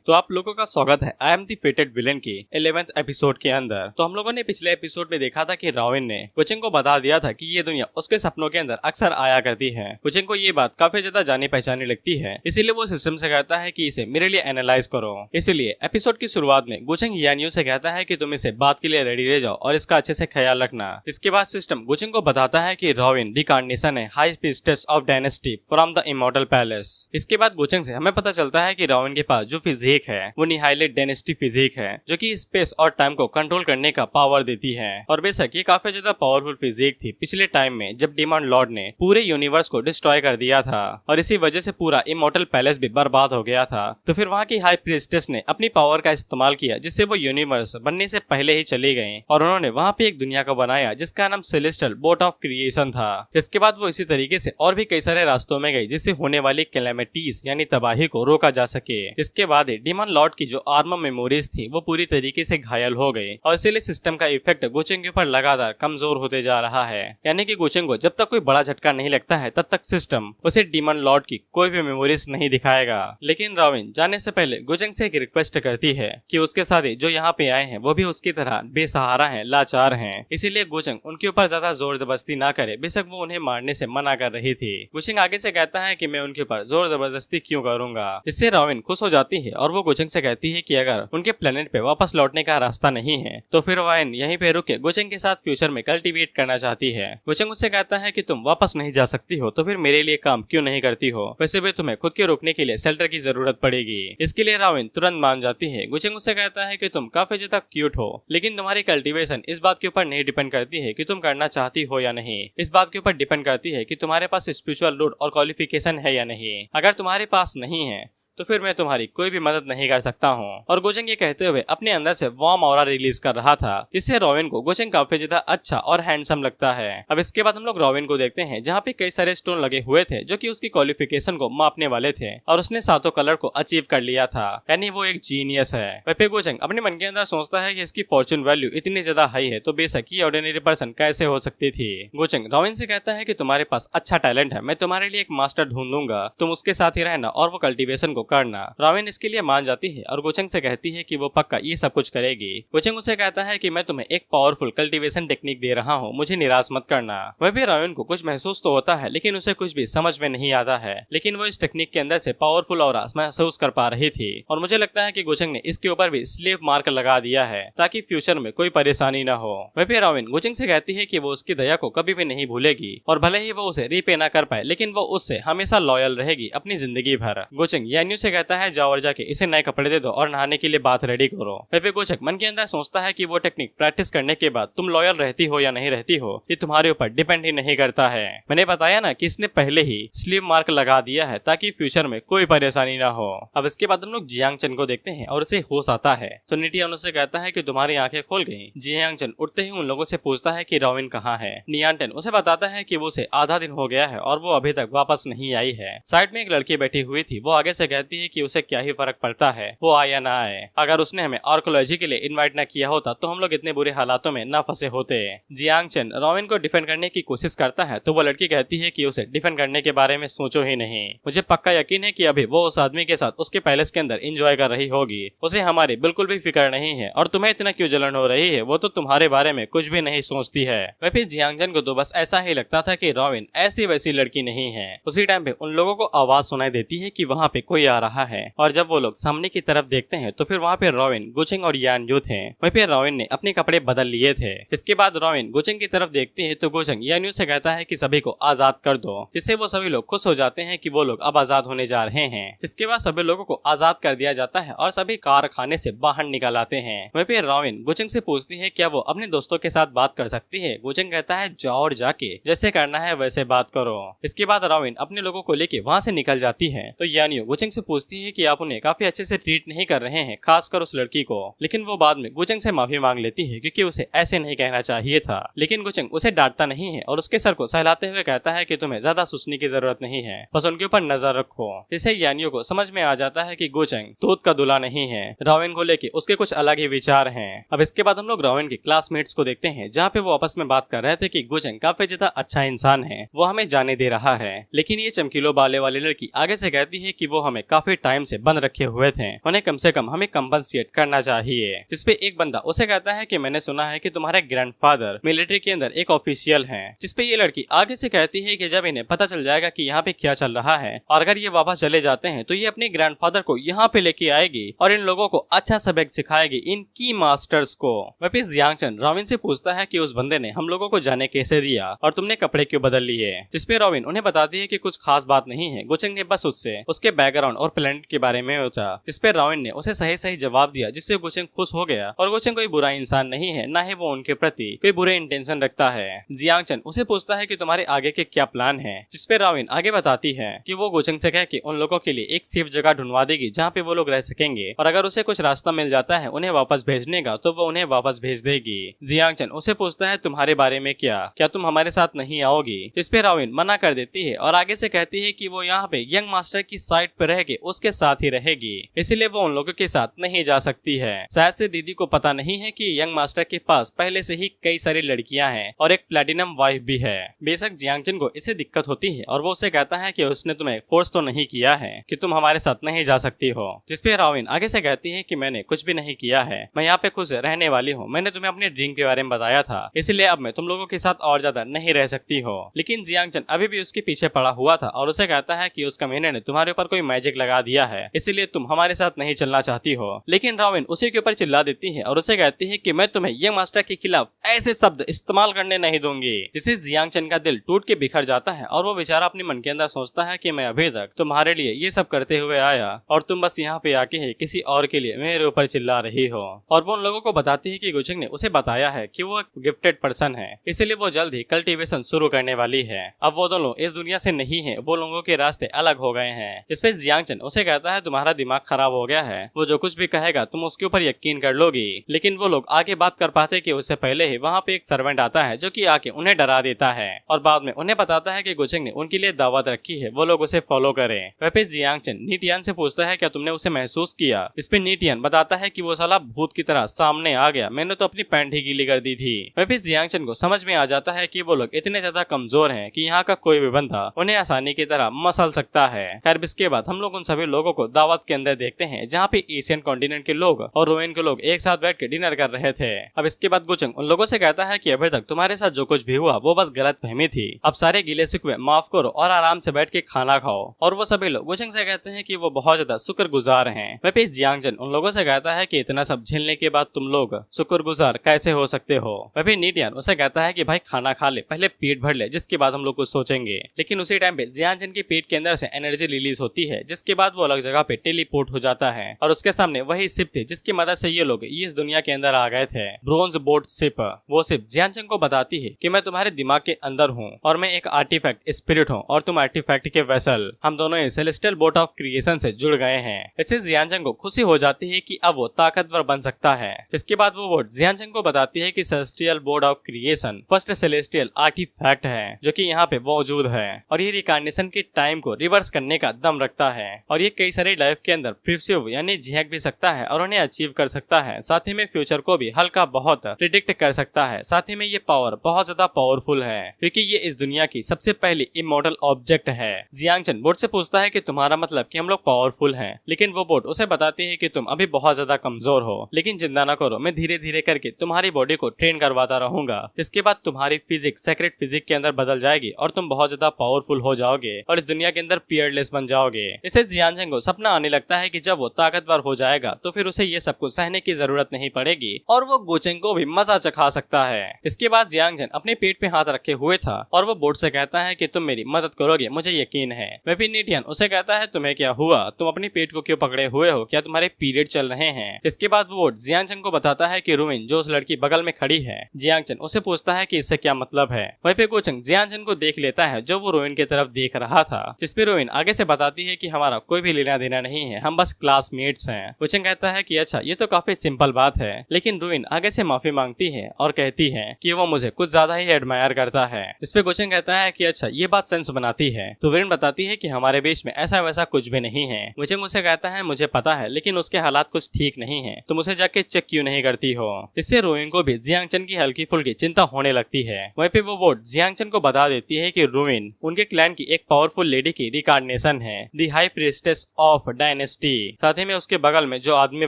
तो आप लोगों का स्वागत है आई एम दी फेटेड विलेन के 11th एपिसोड के अंदर। तो हम लोगों ने पिछले एपिसोड में देखा था कि रॉबिन ने गुचेंग को बता दिया था कि ये दुनिया उसके सपनों के अंदर अक्सर आया करती है। गुचेंग को ये बात काफी ज्यादा जानी पहचानी लगती है, इसीलिए वो सिस्टम से कहता है कि इसे मेरे लिए एनालाइज करो। इसीलिए एपिसोड की शुरुआत में गुचेंग यानियो से कहता है कि तुम इसे बात के लिए रेडी रह जाओ और इसका अच्छे से ख्याल रखना। इसके बाद सिस्टम गुचेंग को बताता है कि रॉबिन रिकार्नेशन है high priestess of dynasty from the immortal palace. इसके बाद गुचेंग से हमें पता चलता है कि रॉबिन के पास जो फिजिक है वो निहाइलेट डायनेस्टी फिजिक है, जो कि स्पेस और टाइम को कंट्रोल करने का पावर देती है। और बेशक ये काफी ज्यादा पावरफुल फिजिक थी पिछले टाइम में जब डिमॉन लॉर्ड ने पूरे यूनिवर्स को डिस्ट्रॉय कर दिया था और इसी वजह से पूरा इमॉर्टल पैलेस भी बर्बाद हो गया था। तो फिर वहाँ की हाई प्रीस्टेस ने अपनी पावर का इस्तेमाल किया जिससे वो यूनिवर्स बनने से पहले ही चली गई और उन्होंने वहाँ पे एक दुनिया को बनाया जिसका नाम सेलेस्टियल बोट ऑफ क्रिएशन था। इसके बाद वो इसी तरीके से और भी कई सारे रास्तों में गई जिससे होने वाली कैलेमिटीज यानी तबाही को रोका जा सके। इसके बाद डिमॉन लॉर्ड की जो आर्मर मेमोरीज थी वो पूरी तरीके से घायल हो गई और इसीलिए सिस्टम का इफेक्ट गुचेंग के ऊपर लगातार कमजोर होते जा रहा है। यानी कि गुचेंग को जब तक कोई बड़ा झटका नहीं लगता है तब तक सिस्टम उसे डिमॉन लॉर्ड की कोई भी मेमोरीज नहीं दिखाएगा। लेकिन रॉबिन जाने से पहले गुचेंग से एक रिक्वेस्ट करती है कि उसके साथी जो यहाँ पे आए हैं वो भी उसकी तरह बेसहारा हैं, लाचार हैं। इसीलिए गुचेंग उनके ऊपर ज्यादा जोर जबरदस्ती ना करे, बेशक वो उन्हें मारने से मना कर रही थी। गुचेंग आगे से कहता है कि मैं उनके ऊपर जोर जबरदस्ती क्यों करूंगा। इससे रॉबिन खुश हो जाती है और वो गुचेंग से कहती है कि अगर उनके प्लेनेट पे वापस लौटने का रास्ता नहीं है तो फिर रॉबिन यहीं पे रुक के गुचेंग के साथ फ्यूचर में कल्टीवेट करना चाहती है। गुचेंग उससे कहता है कि तुम वापस नहीं जा सकती हो तो फिर मेरे लिए काम क्यों नहीं करती हो, वैसे भी तुम्हें खुद के रोकने के लिए शेल्टर की जरूरत पड़ेगी। इसके लिए रॉबिन तुरंत मान जाती है। गुचेंग उससे कहता है कि तुम काफी ज्यादा क्यूट हो, लेकिन तुम्हारी कल्टीवेशन इस बात के ऊपर नहीं डिपेंड करती है कि तुम करना चाहती हो या नहीं, इस बात के ऊपर डिपेंड करती है कि तुम्हारे पास स्पिरिचुअल रूट और क्वालिफिकेशन है या नहीं। अगर तुम्हारे पास नहीं है तो फिर मैं तुम्हारी कोई भी मदद नहीं कर सकता हूँ। और गुचेंग ये कहते हुए अपने अंदर से वार्म ऑरा रिलीज कर रहा था जिससे रॉबिन को गुचेंग काफी ज्यादा अच्छा और हैंडसम लगता है। अब इसके बाद हम लोग रॉबिन को देखते हैं जहाँ पे कई सारे स्टोन लगे हुए थे जो कि उसकी क्वालिफिकेशन को मापने वाले थे और उसने सातों कलर को अचीव कर लिया था, यानी वो एक जीनियस है। वह गुचेंग अपने मन के अंदर सोचता है कि इसकी फॉर्चून वैल्यू इतनी ज्यादा हाई है तो बेशक ये ऑर्डिनरी पर्सन कैसे हो सकती थी। गुचेंग रॉबिन से कहता है कि तुम्हारे पास अच्छा टैलेंट है, मैं तुम्हारे लिए एक मास्टर ढूंढूंगा, तुम उसके साथ ही रहना और वो कल्टीवेशन को करना। रॉबिन इसके लिए मान जाती है और गुचेंग से कहती है कि वो पक्का ये सब कुछ करेगी। गुचेंग उसे कहता है कि मैं तुम्हें एक पावरफुल कल्टीवेशन टेक्निक दे रहा हूँ, मुझे निराश मत करना। वह भी रॉबिन को कुछ महसूस तो होता है लेकिन उसे कुछ भी समझ में नहीं आता है, लेकिन वो इस टेक्निक के अंदर से पावरफुल ऑरा महसूस कर पा रही थी और मुझे लगता है कि गुचेंग ने इसके ऊपर भी स्लेव मार्क लगा दिया है ताकि फ्यूचर में कोई परेशानी न हो। वह भी रॉबिन गुचेंग से कहती है कि वो उसकी दया को कभी भी नहीं भूलेगी और भले ही वो उसे रीपे ना कर पाए लेकिन वो उससे हमेशा लॉयल रहेगी अपनी जिंदगी भर। गुचेंग यान्यू से कहता है जाओ और जाके इसे नए कपड़े दे दो और नहाने के लिए बात रेडी करो। पेपे गुचेंग मन के अंदर सोचता है कि वो टेक्निक प्रैक्टिस करने के बाद तुम लॉयल रहती हो या नहीं रहती हो ये तुम्हारे ऊपर डिपेंड ही नहीं करता है। मैंने बताया ना कि इसने पहले ही स्लीव मार्क लगा दिया है ताकि फ्यूचर में कोई परेशानी ना हो। अब इसके बाद हम लोग जियांग चन को देखते हैं और उसे होश आता है तो निटियान उससे कहता है कि तुम्हारी आंखें खोल गई। जियांग चन उठते ही उन लोगों से पूछता है कि रॉबिन कहाँ है। नियांटन उसे बताता है कि वो उसे आधा दिन हो गया है और वो अभी तक वापस नहीं आई है। साइड में एक लड़की बैठी हुई थी, वो आगे से कहती है कि उसे क्या ही फर्क पड़ता है वो आए या ना आए, अगर उसने हमें आर्कोलॉजी के लिए इनवाइट न किया होता तो हम लोग इतने बुरे हालातों में न फंसे होते। जियांग चन रॉबिन को डिफेंड करने की कोशिश करता है तो वो लड़की कहती है कि उसे डिफेंड करने के बारे में सोचो ही नहीं, मुझे पक्का यकीन है कि अभी वो उस आदमी के साथ उसके पैलेस के अंदर एंजॉय कर रही होगी, उसे हमारी बिल्कुल भी फिक्र नहीं है और तुम्हें इतना क्यों जलन हो रही है, वो तो तुम्हारे बारे में कुछ भी नहीं सोचती है। वह फिर जियांग चन को तो बस ऐसा ही लगता था कि रॉबिन ऐसी वैसी लड़की नहीं है। उसी टाइम पे उन लोगों को आवाज सुनाई देती है कि वहाँ पे कोई आ रहा है और जब वो लोग सामने की तरफ देखते हैं तो फिर वहाँ पे रॉबिन गुचेंग और यान्यू थे। वहीं पे रॉबिन ने अपने कपड़े बदल लिए थे। जिसके बाद रॉबिन गुचेंग की तरफ देखती है तो गुचेंग यान्यू से कहता है कि सभी को आजाद कर दो, जिससे वो सभी लोग खुश हो जाते हैं कि वो लोग अब आजाद होने जा रहे हैं। जिसके बाद सभी लोगों को आजाद कर दिया जाता है और सभी कारखाने से बाहर निकल आते हैं। वहीं पे रॉबिन गुचेंग से पूछती है क्या वो अपने दोस्तों के साथ बात कर सकती है। गुचेंग कहता है जाओ और जाके जैसे करना है वैसे बात करो। इसके बाद रॉबिन अपने लोगों को लेके वहाँ से निकल जाती है तो यान्यू गुचेंग से पूछती है कि आप उन्हें काफी अच्छे से ट्रीट नहीं कर रहे हैं, खासकर उस लड़की को। लेकिन वो बाद में गुचेंग से माफी मांग लेती है क्योंकि उसे ऐसे नहीं कहना चाहिए था। लेकिन गुचेंग उसे डांटता नहीं है और उसके सर को सहलाते हुए कहता है कि तुम्हें ज्यादा सोचने की जरूरत नहीं है, बस उनके ऊपर नजर रखो। इससे यान्यू को समझ में आ जाता है कि गुचेंग दूध का दूल्हा नहीं है, रॉबिन को लेके उसके कुछ अलग ही विचार हैं। अब इसके बाद हम लोग रॉबिन के क्लासमेट्स को देखते हैं जहाँ पे वो आपस में बात कर रहे थे कि गुचेंग काफी ज्यादा अच्छा इंसान है, वो हमें जाने दे रहा है। लेकिन ये चमकीलो बाले वाली लड़की आगे से कहती है कि वो हमें काफी टाइम से बंद रखे हुए थे, उन्हें कम से कम हमें कंपनसेट करना चाहिए। जिसपे एक बंदा उसे कहता है कि मैंने सुना है कि तुम्हारे ग्रैंडफादर मिलिट्री के अंदर एक ऑफिशियल हैं। जिसपे ये लड़की आगे से कहती है कि जब इन्हें पता चल जाएगा कि यहाँ पे क्या चल रहा है और अगर ये वापस चले जाते हैं तो ये अपने ग्रैंडफादर को यहाँ पे लेके आएगी और इन लोगों को अच्छा सबक सिखाएगी, इन की मास्टर्स को। वापिस जियांग चन रॉबिन से पूछता है कि उस बंदे ने हम लोगों को जाने कैसे दिया और तुमने कपड़े क्यों बदल लिए। जिसपे रॉबिन उन्हें बताती है कि कुछ खास बात नहीं है, गुचेंग ने बस उससे उसके बैकग्राउंड और प्लेनेट के बारे में पूछा। जिसपे रॉबिन ने उसे सही सही जवाब दिया, जिससे गुचेंग खुश हो गया और गुचेंग कोई बुरा इंसान नहीं है, न ही वो उनके प्रति कोई बुरे इंटेंशन रखता है। जियांग चन उसे पूछता है कि तुम्हारे आगे के क्या प्लान है। जिसपे रॉबिन आगे बताती है कि वो गुचेंग से कह के उन लोगों के लिए एक सेफ जगह ढूंढवा देगी जहाँ पे वो लोग रह सकेंगे और अगर उसे कुछ रास्ता मिल जाता है उन्हें वापस भेजने का तो वो उन्हें वापस भेज देगी। जियांग चन उसे पूछता है तुम्हारे बारे में क्या तुम हमारे साथ नहीं आओगी। जिसपे रॉबिन मना कर देती है और आगे से कहती है कि वो यहाँ पे यंग मास्टर की साइड पे रह के उसके साथ ही रहेगी, इसीलिए वो उन लोगों के साथ नहीं जा सकती है। शायद से दीदी को पता नहीं है कि यंग मास्टर के पास पहले से ही कई सारी लड़कियां हैं और एक प्लेटिनम वाइफ भी है। बेशक जियांग चन को इससे दिक्कत होती है और वो उसे कहता है कि उसने तुम्हें फोर्स तो नहीं किया है कि तुम हमारे साथ नहीं जा सकती हो। जिसपे रॉबिन आगे से कहती है कि मैंने कुछ भी नहीं किया है, मैं यहाँ पे खुश रहने वाली हूँ, मैंने तुम्हें अपने ड्रीम के बारे में बताया था, इसलिए अब मैं तुम लोगों के साथ और ज्यादा नहीं रह सकती हो। लेकिन जियांग चन अभी भी उसके पीछे पड़ा हुआ था और उसे कहता है कि उसका मैंने तुम्हारे ऊपर कोई मैजिक लगा दिया है, इसलिए तुम हमारे साथ नहीं चलना चाहती हो। लेकिन रॉबिन उसी के ऊपर चिल्ला देती है और उसे कहती है कि मैं तुम्हें यंग मास्टर के खिलाफ ऐसे शब्द इस्तेमाल करने नहीं दूंगी। जिससे जियांग चन का दिल टूट के बिखर जाता है और वो बेचारा अपने मन के अंदर सोचता है कि मैं अभी तक तुम्हारे लिए ये सब करते हुए आया और तुम बस यहाँ पे आके ही किसी और के लिए मेरे ऊपर चिल्ला रही हो। और वो उन लोगों को बताती है कि गुचेंग ने उसे बताया है कि वो एक गिफ्टेड पर्सन है, इसलिए वो जल्द ही कल्टीवेशन शुरू करने वाली है। अब वो दोनों इस दुनिया से नहीं है, वो लोगों के रास्ते अलग हो गए हैं। इस पे जियांग चन उसे कहता है तुम्हारा दिमाग खराब हो गया है, वो जो कुछ भी कहेगा तुम उसके ऊपर यकीन कर लोगी। लेकिन वो लोग आगे बात कर पाते कि उससे पहले ही वहाँ पे एक सर्वेंट आता है जो कि आके उन्हें डरा देता है और बाद में उन्हें बताता है कि गुचेंग ने उनके लिए दावत रखी है, वो लोग उसे फॉलो करें। वह पे जियांग चन नीटियान से पूछता है क्या तुमने उसे महसूस किया। इस पे नीटियान बताता है कि वो साला भूत की तरह सामने आ गया, मैंने तो अपनी पैंट ही गीली कर दी थी। वह पे जियांग चन को समझ में आ जाता है कि वो लोग इतने ज्यादा कमजोर हैं कि यहाँ का कोई भी बंदा उन्हें आसानी की तरह मसल सकता है। खैर इसके बाद हम लोग उन सभी लोगों को दावत के अंदर देखते हैं जहाँ पे एशियन कॉन्टिनेंट के लोग और रोइन के लोग एक साथ बैठ के डिनर कर रहे थे। अब इसके बाद गुचेंग उन लोगों से कहता है कि अभी तक तुम्हारे साथ जो कुछ भी हुआ वो बस गलत फहमी थी, अब सारे गिले शिकवे माफ करो और आराम से बैठ के खाना खाओ। और वो सभी लोग गुचेंग से कहते हैं कि वो बहुत ज्यादा शुक्रगुजार हैं। वह पे जियांग चन उन लोगों से कहता है कि इतना सब झेलने के बाद तुम लोग शुक्रगुजार कैसे हो सकते हो। वह पे नीटियान उसे कहता है कि भाई खाना खा ले, पहले पेट भर ले, जिसके बाद हम लोग कुछ सोचेंगे। लेकिन उसी टाइम पे जियांग चन के पेट के अंदर से एनर्जी रिलीज होती है, जिसके बाद वो अलग जगह पे टेलीपोर्ट हो जाता है और उसके सामने वही शिप थी जिसकी मदद से ये लोग इस दुनिया के अंदर आ गए थे, ब्रोंज बोट शिप। वो शिप जियांग चन को बताती है कि मैं तुम्हारे दिमाग के अंदर हूँ और मैं एक आर्टिफैक्ट स्पिरिट हूँ और तुम आर्टिफैक्ट के वेसल। हम दोनों ही सेलेस्टियल बोट ऑफ क्रिएशन से जुड़ गए हैं। इससे जियांग चन को खुशी हो जाती है कि अब वो ताकतवर बन सकता है। जिसके बाद वो बोट जियांग चन को बताती है कि celestial board of creation first celestial artefact है जो कि यहाँ पे मौजूद है और ये रिकार्नेशन के टाइम को रिवर्स करने का दम रखता है और ये कई सारे लाइफ के अंदर प्रिसिव यानी झेंक भी सकता है और उन्हें अचीव कर सकता है। साथ ही में फ्यूचर को भी हल्का बहुत प्रिडिक्ट कर सकता है। साथ ही में ये पावर बहुत ज्यादा पावरफुल है क्योंकि ये इस दुनिया की सबसे पहली इमॉर्टल ऑब्जेक्ट है। जियांग चन बोट से पूछता है कि तुम्हारा मतलब कि हम लोग पावरफुल हैं, लेकिन वो बोट उसे बताती है कि तुम अभी बहुत ज्यादा कमजोर हो, लेकिन चिंता न करो, मैं धीरे धीरे करके तुम्हारी बॉडी को ट्रेन करवाता रहूंगा, जिसके बाद तुम्हारी फिजिक्स सेक्रेट फिजिक के अंदर बदल जाएगी और तुम बहुत ज्यादा पावरफुल हो जाओगे और इस दुनिया के अंदर पियरलेस बन जाओगे। इससे जियांग चन को सपना आने लगता है कि जब वो ताकतवर हो जाएगा तो फिर उसे ये सब कुछ सहने की जरूरत नहीं पड़ेगी और वो गुचेंग को भी मजा चखा सकता है। इसके बाद जियांग चन अपने पेट पे हाथ रखे हुए था और वो बोट से कहता है कि तुम मेरी मदद करोगे, मुझे यकीन है। वह भी नीटियान उसे कहता है तुम्हें क्या हुआ, तुम अपने पेट को क्यों पकड़े हुए हो, क्या तुम्हारे पीरियड चल रहे हैं। इसके बाद वो बोट जियांग चन को बताता है कि रुइन जो उस लड़की बगल में खड़ी है। जियांग चन उसे पूछता है कि इससे क्या मतलब है। वहीं पे गुचेंग जियांग चन को देख लेता है जो वो रुइन की तरफ देख रहा था, जिसपे रुइन आगे से बताती है कि हमारा कोई भी लेना देना नहीं है, हम बस क्लासमेट्स हैं। गुचेंग कहता है कि अच्छा ये तो काफी सिंपल बात है, लेकिन रुइन आगे से माफी मांगती है और कहती है कि वो मुझे कुछ ज्यादा ही एडमायर करता है। इस पे गुचेंग कहता है कि अच्छा ये बात सेंस बनाती है। तो रुइन बताती है कि हमारे बीच में ऐसा वैसा कुछ भी नहीं है। गुचेंग उसे कहता है मुझे पता है, लेकिन उसके हालात कुछ ठीक नहीं है, तुम उसे जाके चेक क्यों नहीं करती हो। इससे रुइन को भी जियांग चन की हल्की फुल्की चिंता होने लगती है। वहीं पे वो जियांग चन को बता देती है कि रुइन उनके क्लैन की एक पावरफुल लेडी की रिकार्डिनेशन है, दी हाई प्रीस्टेस ऑफ डायनेस्टी। साथ ही में उसके बगल में जो आदमी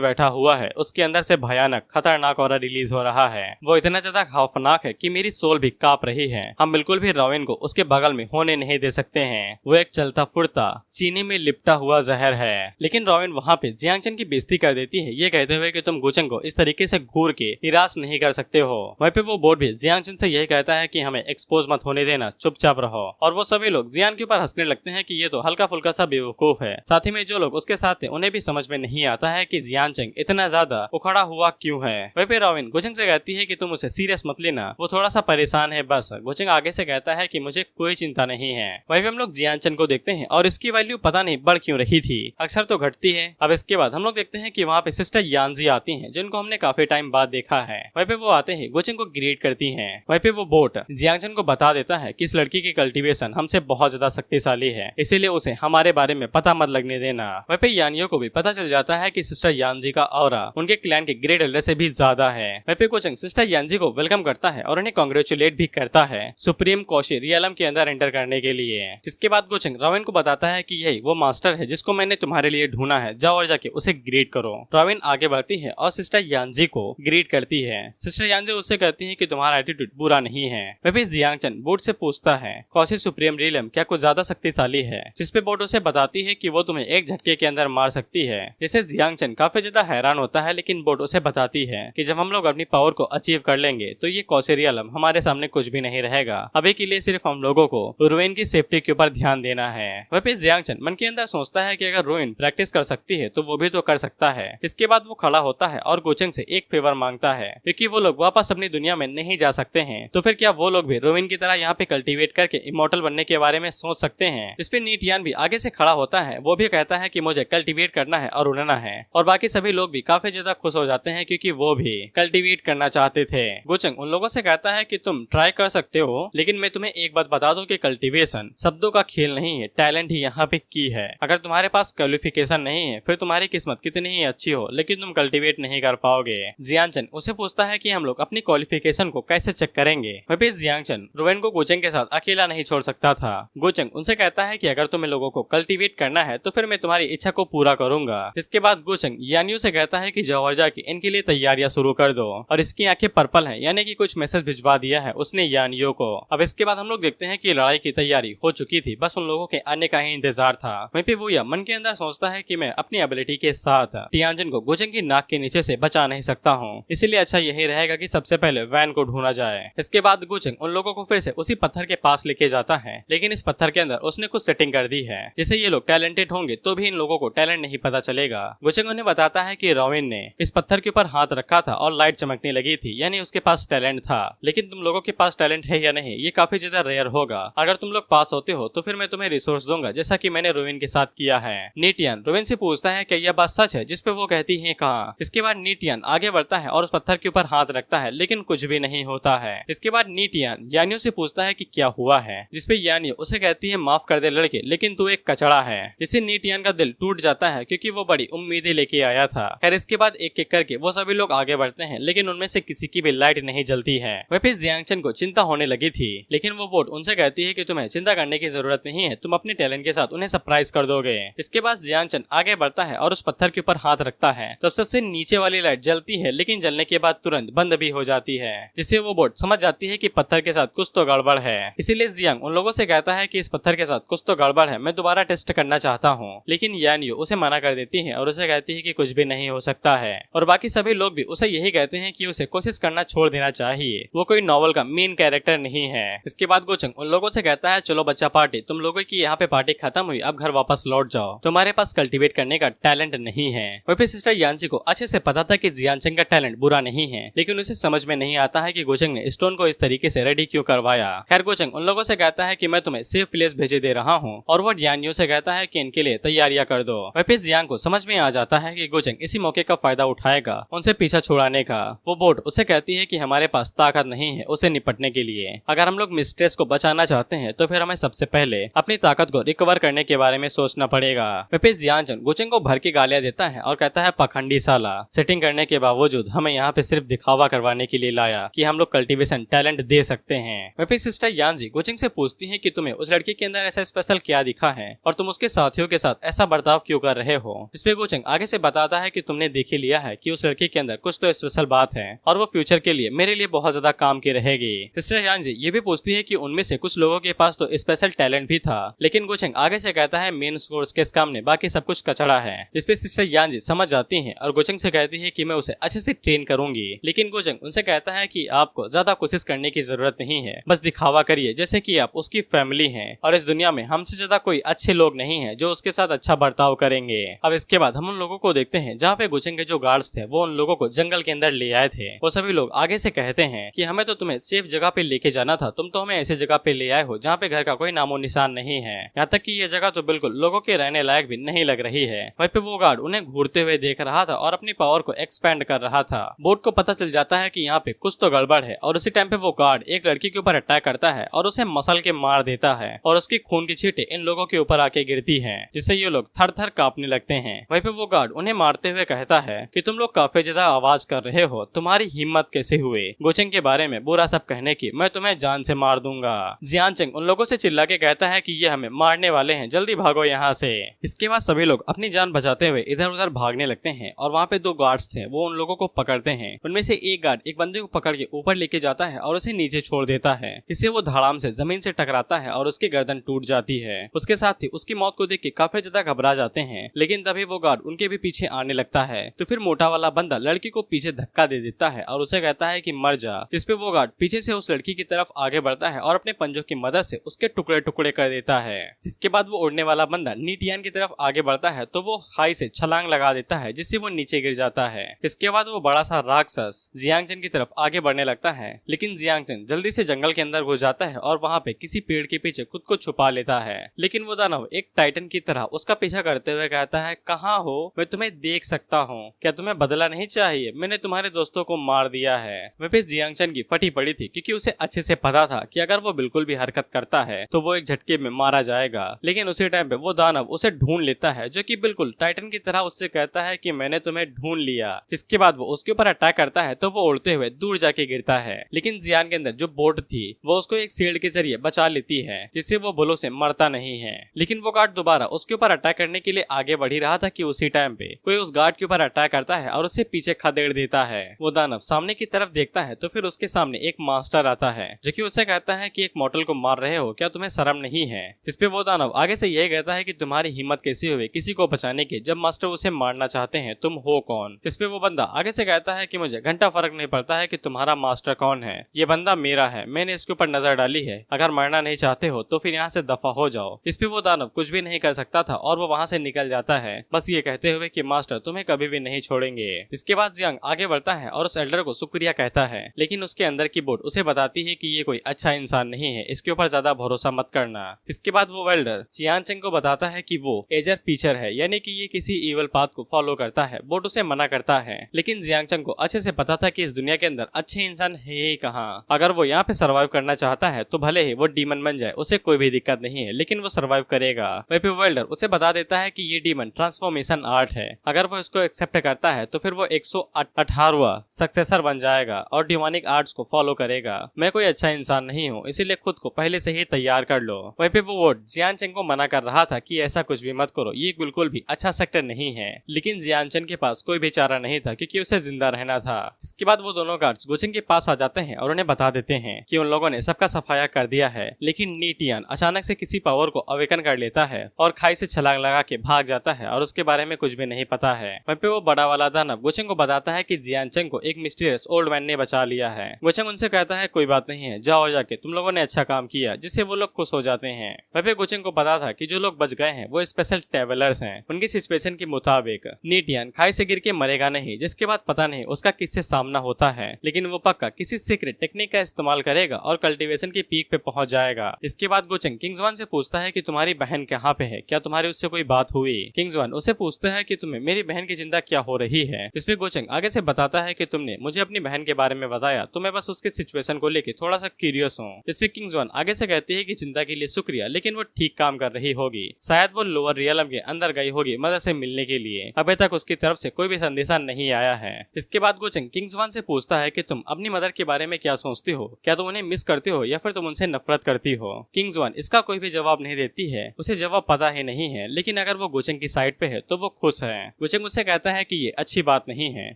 बैठा हुआ है उसके अंदर से भयानक खतरनाक ऑरा रिलीज हो रहा है। वो इतना ज्यादा खौफनाक है कि मेरी सोल भी कांप रही है। हम बिल्कुल भी रोवेन को उसके बगल में होने नहीं दे सकते हैं। वो एक चलता फुरता चीनी में लिपटा हुआ जहर है। लेकिन रोवेन वहाँ पे जियांगचन की बेइज्जती कर देती है, ये कहते हुए कि तुम गुचेंग को इस तरीके से घूर के निराश नहीं कर सकते हो। वहीं पे वो बोर्ड भी जियांगचन से यही कहता है कि हमें एक्सपोज मत होने देना, चुपचाप रहो। और वो सभी लोग जियान के ऊपर हंसने लगते हैं कि ये तो हल्का फुल्का सा बेवकूफ है। साथ ही में जो लोग उसके साथ थे उन्हें भी समझ में नहीं आता है कि जियांगचन इतना ज्यादा उखड़ा हुआ क्यों है। वहीं पे रोवेन गुचेंग से कहती है कि तुम उसे सीरियस मत लेना, वो थोड़ा सा परेशान है बस। गुचेंग आगे से कहता है कि मुझे कोई चिंता नहीं है। वहीं पे हम लोग जियांगचन को देखते हैं और इसकी वैल्यू पता नहीं बढ़ क्यों रही थी, अक्सर तो घटती है। अब इसके बाद हम लोग देखते हैं कि वहाँ पे सिस्टर यांजी आती हैं, जिनको हमने काफी टाइम बाद देखा है। वहीं पे वो आते हैं, गुचेंग को ग्रीट करती हैं। वहीं पे वो बोट जियांगचन को बता देता है कि इस लड़की की कल्टीवेशन हमसे बहुत ज्यादा शक्तिशाली है, इसीलिए उसे हमारे बारे में पता मत लगने देना। वहीं पे यानियो को भी पता चल जाता है कि सिस्टर यांजी का ऑरा उनके क्लैन के ग्रेट एल्डर से भी ज्यादा है। वहीं पे गुचेंग सिस्टर यांजी को वेलकम करता है और उन्हें कांग्रेचुलेट भी करता है सुप्रीम कोशी रियलम के अंदर एंटर करने के लिए। जिसके बाद गुचेंग रोवेन को बताता है कि यही वो मास्टर है जिसको मैंने तुम्हारे लिए ढूंढा है, जाओ और जाके उसे ग्रीट करो। रोवेन आगे बढ़ती है और सिस्टर यांजी को ग्रीट करती है। सिस्टर यांजी उससे कहती है कि तुम्हारा एटीट्यूड बुरा नहीं है। वह भी जियांगचन बोट से पूछता है कोशी सुप्रीम रियलम क्या कुछ ज्यादा शक्तिशाली है, जिसपे बोट उसे बताती है कि वो तुम्हें एक झटके के अंदर मार सकती है। जिसे जियांगचन काफी ज्यादा हैरान होता है, लेकिन बोट उसे बताती है कि जब हम लोग अपनी पावर को अचीव कर लेंगे तो ये कोशी रियलम हमारे सामने कुछ भी नहीं रहेगा। अभी के लिए सिर्फ हम लोगों को रोवेन की सेफ्टी के ऊपर ध्यान देना है। वह पे जियांगचन मन के अंदर सोचता है कि अगर रोवेन प्रैक्टिस कर सकती है तो वो भी तो कर सकता है। इसके बाद वो खड़ा होता है और गुचेंग से एक फेवर मांगता है, क्योंकि वो लोग वापस अपनी दुनिया में नहीं जा सकते हैं तो फिर क्या वो लोग भी रोवेन की तरह यहाँ पे कल्टीवेट करके इमोर्टल बनने के बारे में सोच सकते हैं। इस पे नीटियान भी आगे से खड़ा होता है, वो भी कहता है कि मुझे कल्टीवेट करना है और उड़ना है। और बाकी सभी लोग भी काफी ज्यादा खुश हो जाते हैं क्योंकि वो भी कल्टीवेट करना चाहते थे। गुचेंग उन लोगों से कहता है कि तुम ट्राई कर सकते हो, लेकिन मैं तुम्हें एक बात बता दूं कि कल्टीवेशन शब्दों का खेल नहीं है, टैलेंट ही यहाँ पे की है। अगर तुम्हारे पास क्वालिफिकेशन नहीं है फिर तुम्हारी किस्मत कितनी ही अच्छी हो लेकिन तुम कल्टीवेट नहीं कर पाओगे। जियांगचन उसे पूछता है कि हम लोग अपनी क्वालिफिकेशन को कैसे चेक करेंगे। वहीं जियांगचन रोवेन को गुचेंग के साथ अकेला नहीं छोड़ सकता था। गुचेंग उनसे कहता है कि अगर तुम्हें लोगों को कल्टीवेट करना है तो फिर मैं तुम्हारी इच्छा को पूरा करूंगा। इसके बाद गुचेंग यानियो से कहता है कि जाओ जाके इनके लिए तैयारियां शुरू कर दो। और इसकी आंखें पर्पल हैं, यानी कि कुछ मैसेज भिजवा दिया है उसने यानियो को। अब इसके बाद हम लोग देखते हैं कि लड़ाई की तैयारी हो चुकी थी, बस उन लोगों के आने का ही इंतजार था। वहीं पे वो मन के अंदर सोचता है कि मैं अपनी एबिलिटी के साथ टियांजन को गुचेंग की नाक के नीचे से बचा नहीं सकता हूँ, इसीलिए अच्छा यही रहेगा कि सबसे पहले वैन को ढूंढा जाए। इसके बाद गुचेंग उन लोगों को फिर से उसी पत्थर के पास लेके जाता है, लेकिन इस पत्थर के अंदर उसने कुछ सेटिंग कर दी है जिससे ये लोग टैलेंटेड होंगे तो भी इन लोगों को टैलेंट नहीं पता चलेगा। गुचेंग उन्हें बताता है कि रोवेन ने इस पत्थर के ऊपर हाथ रखा था और लाइट चमकने लगी थी, यानी उसके पास टैलेंट था। लेकिन तुम लोगों के पास टैलेंट है या नहीं ये काफी ज्यादा रेयर होगा। अगर तुम लोग पास होते हो तो फिर मैं तुम्हें रिसोर्स दूंगा, जैसा कि मैंने रोवेन के साथ किया है। नीटियन रोवेन से पूछता है कि यह बात सच है, जिसपे वो कहती है कहाँ। इसके बाद नीटियन आगे बढ़ता है और उस पत्थर के ऊपर हाथ रखता है, लेकिन कुछ भी नहीं होता है। इसके बाद नीटियन यानियो से पूछता है कि क्या हुआ है, जिसपे यानियो उसे कहती है माफ कर दे लड़के, लेकिन तू एक कचड़ा है। जिससे नीटियन का दिल टूट जाता है क्योंकि वो बड़ी उम्मीदें लेके आया था। खैर इसके बाद एक एक करके वो सभी लोग आगे बढ़ते हैं, लेकिन उनमें से किसी की भी लाइट नहीं जलती है। वह फिर जियांगचन को चिंता होने लगी थी, लेकिन वो बोट उनसे कहती है कि तुम्हें चिंता करने की जरूरत नहीं है, तुम अपने टैलेंट के साथ उन्हें सरप्राइज कर दोगे। इसके बाद जियांगचन आगे बढ़ता है और उस पत्थर के ऊपर हाथ रखता है तो सबसे नीचे वाली लाइट जलती है, लेकिन जलने के बाद तुरंत बंद भी हो जाती है, जिससे वो बोट समझ जाती है कि पत्थर के साथ कुछ तो गड़बड़ है। इसीलिए जियांग उन लोगों से कहता है कि इस पत्थर के साथ कुछ तो गड़बड़ है, मैं दोबारा टेस्ट करना चाहता हूँ। लेकिन यानियो उसे मना कर देती है और उसे कहती है कि कुछ भी नहीं हो सकता है। और बाकी सभी लोग भी उसे यही कहते हैं कि उसे कोशिश करना छोड़ देना चाहिए, वो कोई नॉवल का मेन कैरेक्टर नहीं है। इसके बाद गुचेंग उन लोगों से कहता है चलो बच्चा पार्टी, तुम लोगों की यहाँ पे पार्टी खत्म हुई, अब घर वापस लौट जाओ, तुम्हारे पास कल्टीवेट करने का टैलेंट नहीं है। वहीं पे सिस्टर यांसी को अच्छे से पता था कि जियांगचन का टैलेंट बुरा नहीं है, लेकिन उसे समझ में नहीं आता है कि गुचेंग ने स्टोन को इस तरीके से रेडी क्यों करवाया। खैर गुचेंग उन लोगों से कहता है कि मैं तुम्हें सेफ प्लेस भेजे दे रहा हूँ, और वो यानियो से कहता है कि इनके लिए तैयारियां कर दो। वहीं पे जियांग को समझ में आ जाता है कि गुचेंग इसी मौके का फायदा उठाएगा उनसे पीछा छुड़ाने का। वो बोट उसे कहती है कि हमारे पास ताकत नहीं है उसे निपटने के लिए। अगर हम लोग मिस्ट्रेस को बचाना चाहते हैं तो फिर हमें सबसे पहले अपनी ताकत को रिकवर करने के बारे में सोचना पड़ेगा। वहीं पे जियांगचन गुचेंग को भर के गालियां देता है और कहता है पखंडी साला, सेटिंग करने के बावजूद हमें यहाँ पे सिर्फ दिखावा करवाने के लिए लाया कि हम लोग कल्टीवेशन टैलेंट दे सकते हैं। वहीं पे सिस्टर यांजी गुचेंग से पूछती है कि तुम्हें उस लड़की के अंदर ऐसा स्पेशल क्या दिखा है और तुम उसके साथियों के साथ ऐसा बर्ताव क्यों कर रहे हो। इस पे गोचेंग आगे से बताता है कि तुमने देख ही लिया है कि उस लड़की के अंदर कुछ तो स्पेशल बात है और वो फ्यूचर के लिए मेरे लिए बहुत ज्यादा काम की रहेगी। सिस्टर यांजी ये भी पूछती है कि उनमें से कुछ लोगों के पास तो स्पेशल टैलेंट भी था, लेकिन गोचेंग आगे से कहता है मेन कोर्स के सामने बाकी सब कुछ कचड़ा है। इस पे सिस्टर यांजी समझ जाती है और गोचेंग से कहती है कि मैं उसे अच्छे से ट्रेन करूंगी, लेकिन गोचेंग उनसे कहता है कि आपको ज्यादा कोशिश करने की जरूरत नहीं है, बस दिखावा करिए जैसे कि आप उसकी फैमिली हैं और इस दुनिया में हमसे ज्यादा कोई अच्छे लोग नहीं है जो उसके साथ अच्छा बर्ताव करेंगे। अब इसके बाद हम उन लोगों को देखते हैं जहाँ पे गोचेंग के जो गार्ड्स थे वो उन लोगों को जंगल के अंदर ले आए थे। वो सभी लोग आगे से कहते हैं कि हमें तो तुम्हें सेफ जगह पे लेके जाना था, तुम तो हमें ऐसी जगह पे ले आए हो जहाँ पे घर का कोई नामो निशान नहीं है, यहाँ तक कि ये जगह तो बिल्कुल लोगों के रहने लायक भी नहीं लग रही है। वहीं पे वो गार्ड उन्हें घूरते हुए देख रहा था और अपनी पावर को एक्सपेंड कर रहा था। बोट को पता चल जाता है कि यहाँ पे कुछ तो गड़बड़ है और उसी टाइम पे वो गार्ड एक लड़की के ऊपर अटैक करता है और उसे मसल के मार देता है और उसकी खून की छींटे इन लोगों के ऊपर आके गिरती हैं, जिससे ये लोग थर थर कांपने लगते हैं। वहीं पे वो गार्ड उन्हें मारते हुए कहता है कि तुम लोग काफी ज्यादा आवाज कर रहे हो, तुम्हारी हिम्मत कैसे हुई गोचेंग के बारे में बुरा सब कहने की, मैं तुम्हें जान से मार दूंगा। जियांचेंग उन लोगों से चिल्ला के कहता है कि ये हमें मारने वाले हैं, जल्दी भागो यहाँ से। इसके बाद सभी लोग अपनी जान बचाते हुए इधर उधर भागने लगते हैं और वहाँ पे दो गार्ड्स थे वो उन लोगों को पकड़ते हैं। उनमें से एक गार्ड एक बंदे को पकड़ के ऊपर लेके जाता है और उसे नीचे छोड़ देता है। इससे वो धड़ाम से जमीन से टकराता है और उसकी गर्दन टूट जाती है। उसके साथ ही उसकी मौत को देख के काफी ज्यादा घबरा जाते हैं, लेकिन तभी वो गार्ड उनके भी पीछे आने लगता है। तो फिर मोटा वाला बंदा लड़की को पीछे धक्का दे देता है और उसे कहता है कि मर जा, जिसपे वो गार्ड पीछे से उस लड़की की तरफ आगे बढ़ता है और अपने पंजों की मदद से उसके टुकड़े टुकड़े कर देता है। जिसके बाद वो उड़ने वाला बंदा नीटियान की तरफ आगे बढ़ता है तो वो खाई से छलांग लगा देता है, जिससे वो नीचे गिर जाता है। इसके बाद वो बड़ा सा राक्षस जियांगचन की तरफ आगे बढ़ने लगता है, लेकिन जियांगचन जल्दी से जंगल के अंदर घुस जाता है और वहाँ पे किसी पेड़ के पीछे खुद को छुपा लेता है। लेकिन वो दानव एक टाइटन की तरह उसका पीछा करते हुए कहता है, कहाँ हो, मैं तुम्हें देख सकता हूँ, क्या तुम्हें बदला नहीं चाहिए, मैंने तुम्हारे दोस्तों को मार दिया है। वह पे जियांगचन की फटी पड़ी थी क्योंकि उसे अच्छे से पता था कि अगर वो बिल्कुल भी हरकत करता है तो वो एक झटके में मारा जाएगा। लेकिन उसी टाइम पे वो दानव उसे ढूंढ लेता है जो कि बिल्कुल टाइटन की तरह उससे कहता है कि मैंने तुम्हें ढूंढ लिया। जिसके बाद वो उसके ऊपर अटैक करता है तो वो उड़ते हुए दूर जाके गिरता है, लेकिन जियान के अंदर जो बोट थी वो उसको एक शील्ड के जरिए बचा लेती है, जिससे वो बुलों से मरता नहीं है। लेकिन वो गार्ड दोबारा उसके ऊपर अटैक करने के लिए आगे बढ़ ही रहा था कि उसी टाइम पे कोई उस गार्ड के ऊपर अटैक करता है और उसे पीछे खदेड़ देता है। वो दानव सामने की तरफ देखता है तो फिर उसके सामने एक मास्टर आता है जो कि उसे कहता है कि एक मॉडल को मार रहे हो, क्या तुम्हें शर्म नहीं है। जिसपे वो दानव आगे से यही कहता है कि तुम्हारी हिम्मत कैसी हुई किसी को बचाने की जब मास्टर उसे मारना चाहते हैं, तुम हो कौन। जिसपे वो बंदा आगे से कहता है कि मुझे घंटा फर्क नहीं पड़ता है कि तुम्हारा मास्टर कौन है, ये बंदा मेरा है, मैंने इसके ऊपर नजर डाली है, अगर मरना नहीं चाहते हो तो फिर यहाँ से दफा हो जाओ। इस पे वो दानव कुछ भी नहीं कर सकता था और वो वहाँ से निकल जाता है, बस ये कहते हुए कि मास्टर तुम्हें कभी भी नहीं छोड़ेंगे। इसके बाद जियांग आगे बढ़ता है और उस एल्डर को शुक्रिया कहता है, लेकिन उसके अंदर की बोट उसे बताती है कि ये कोई अच्छा इंसान नहीं है, इसके ऊपर ज्यादा भरोसा मत करना। इसके बाद वो एल्डर जियांग को बताता है कि वो एजर पीचर है, यानी कि ये किसी इवल पाथ को फॉलो करता है। बोट उसे मना करता है, लेकिन जियांग को अच्छे से पता था कि इस दुनिया के अंदर अच्छे इंसान है ही कहाँ। अगर वो यहाँ पे सर्वाइव करना चाहता है तो भले ही वो डीमन बन जाए, उसे कोई भी दिक्कत नहीं है, लेकिन वो सर्वाइव करेगा। वहीं पे वो एल्डर उसे बता देता है कि ये डीमन ट्रांसफॉर्मेशन आर्ट है, अगर वो इसको एक्सेप्ट करता है तो फिर वो 118वां सक्सेसर बन जाएगा और डिमोनिक आर्ट्स को फॉलो करेगा। मैं कोई अच्छा इंसान नहीं हूँ, इसीलिए खुद को पहले से ही तैयार कर लो। वहीं पे वो जियांग को मना कर रहा था कि ऐसा कुछ भी मत करो, ये बिल्कुल भी अच्छा सेक्टर नहीं है, लेकिन जियांग के पास कोई भी चारा नहीं था क्योंकि उसे जिंदा रहना था। इसके बाद वो दोनों गार्ड्स गोचेंग के पास आ जाते हैं और उन्हें बता देते हैं कि उन लोगों ने सबका सफाया कर दिया है, लेकिन नीटियान अचानक से किसी पावर को अवेकन कर लेता है और खाई से छलांग लगा के भाग जाता है और उसके बारे में कुछ भी नहीं पता है। वहीं पे वो बड़ा वाला दानव गोचेंग को बताता है कि जियांग को एक मिस्टीरियस ओल्ड मैन ने बचा लिया है। गोचेंग उनसे कहता है कोई बात नहीं है, जाओ जाके तुम लोगों ने अच्छा काम किया, जिससे वो लोग खुश हो जाते हैं। वहीं पे गोचेंग को पता था कि जो लोग बच गए हैं वो स्पेशल ट्रैवलर्स हैं, उनकी सिचुएशन के मुताबिक नीटियान खाई से गिर के मरेगा नहीं। जिसके बाद पता नहीं उसका किससे सामना होता है, लेकिन वो पक्का किसी सीक्रेट टेक्निक का इस्तेमाल करेगा और कल्टीवेशन की पीक पे पहुंच जाएगा। इसके बाद गोचेंग किंग्सवन से पूछता है कि तुम्हारी बहन कहाँ पे है, क्या तुम्हारी उससे कोई बात हुई। किंग्सवन उसे पूछता है कि तुम्हें मेरी बहन की चिंता क्या हो रही है। इसमें गोचेंग आगे से बताता है कि तुमने मुझे अपनी बहन के बारे में बताया तो मैं बस उसके सिचुएशन को लेकर थोड़ा सा क्यूरियस हूँ। इसमें किंग्सवन आगे से कहती है कि चिंता के लिए शुक्रिया, लेकिन वो ठीक काम कर रही होगी, शायद वो लोअर रियलम के अंदर गई होगी मदद से मिलने के लिए, अभी तक उसकी तरफ से कोई भी संदेशा नहीं आया है। इसके बाद गोचेंग किंग्सवन से पूछता है कि तुम अपनी मदर के बारे में क्या सोचती हो, क्या तुम उन्हें मिस करती हो या फिर तुम उनसे नफरत करती हो। किंग्सवन इसका कोई भी जवाब नहीं देती है, उसे जवाब पता ही नहीं है, लेकिन अगर वो गोचेंग की साइड पे है तो वो खुश है। गोचेंग उससे कहता है कि ये अच्छी बात नहीं है,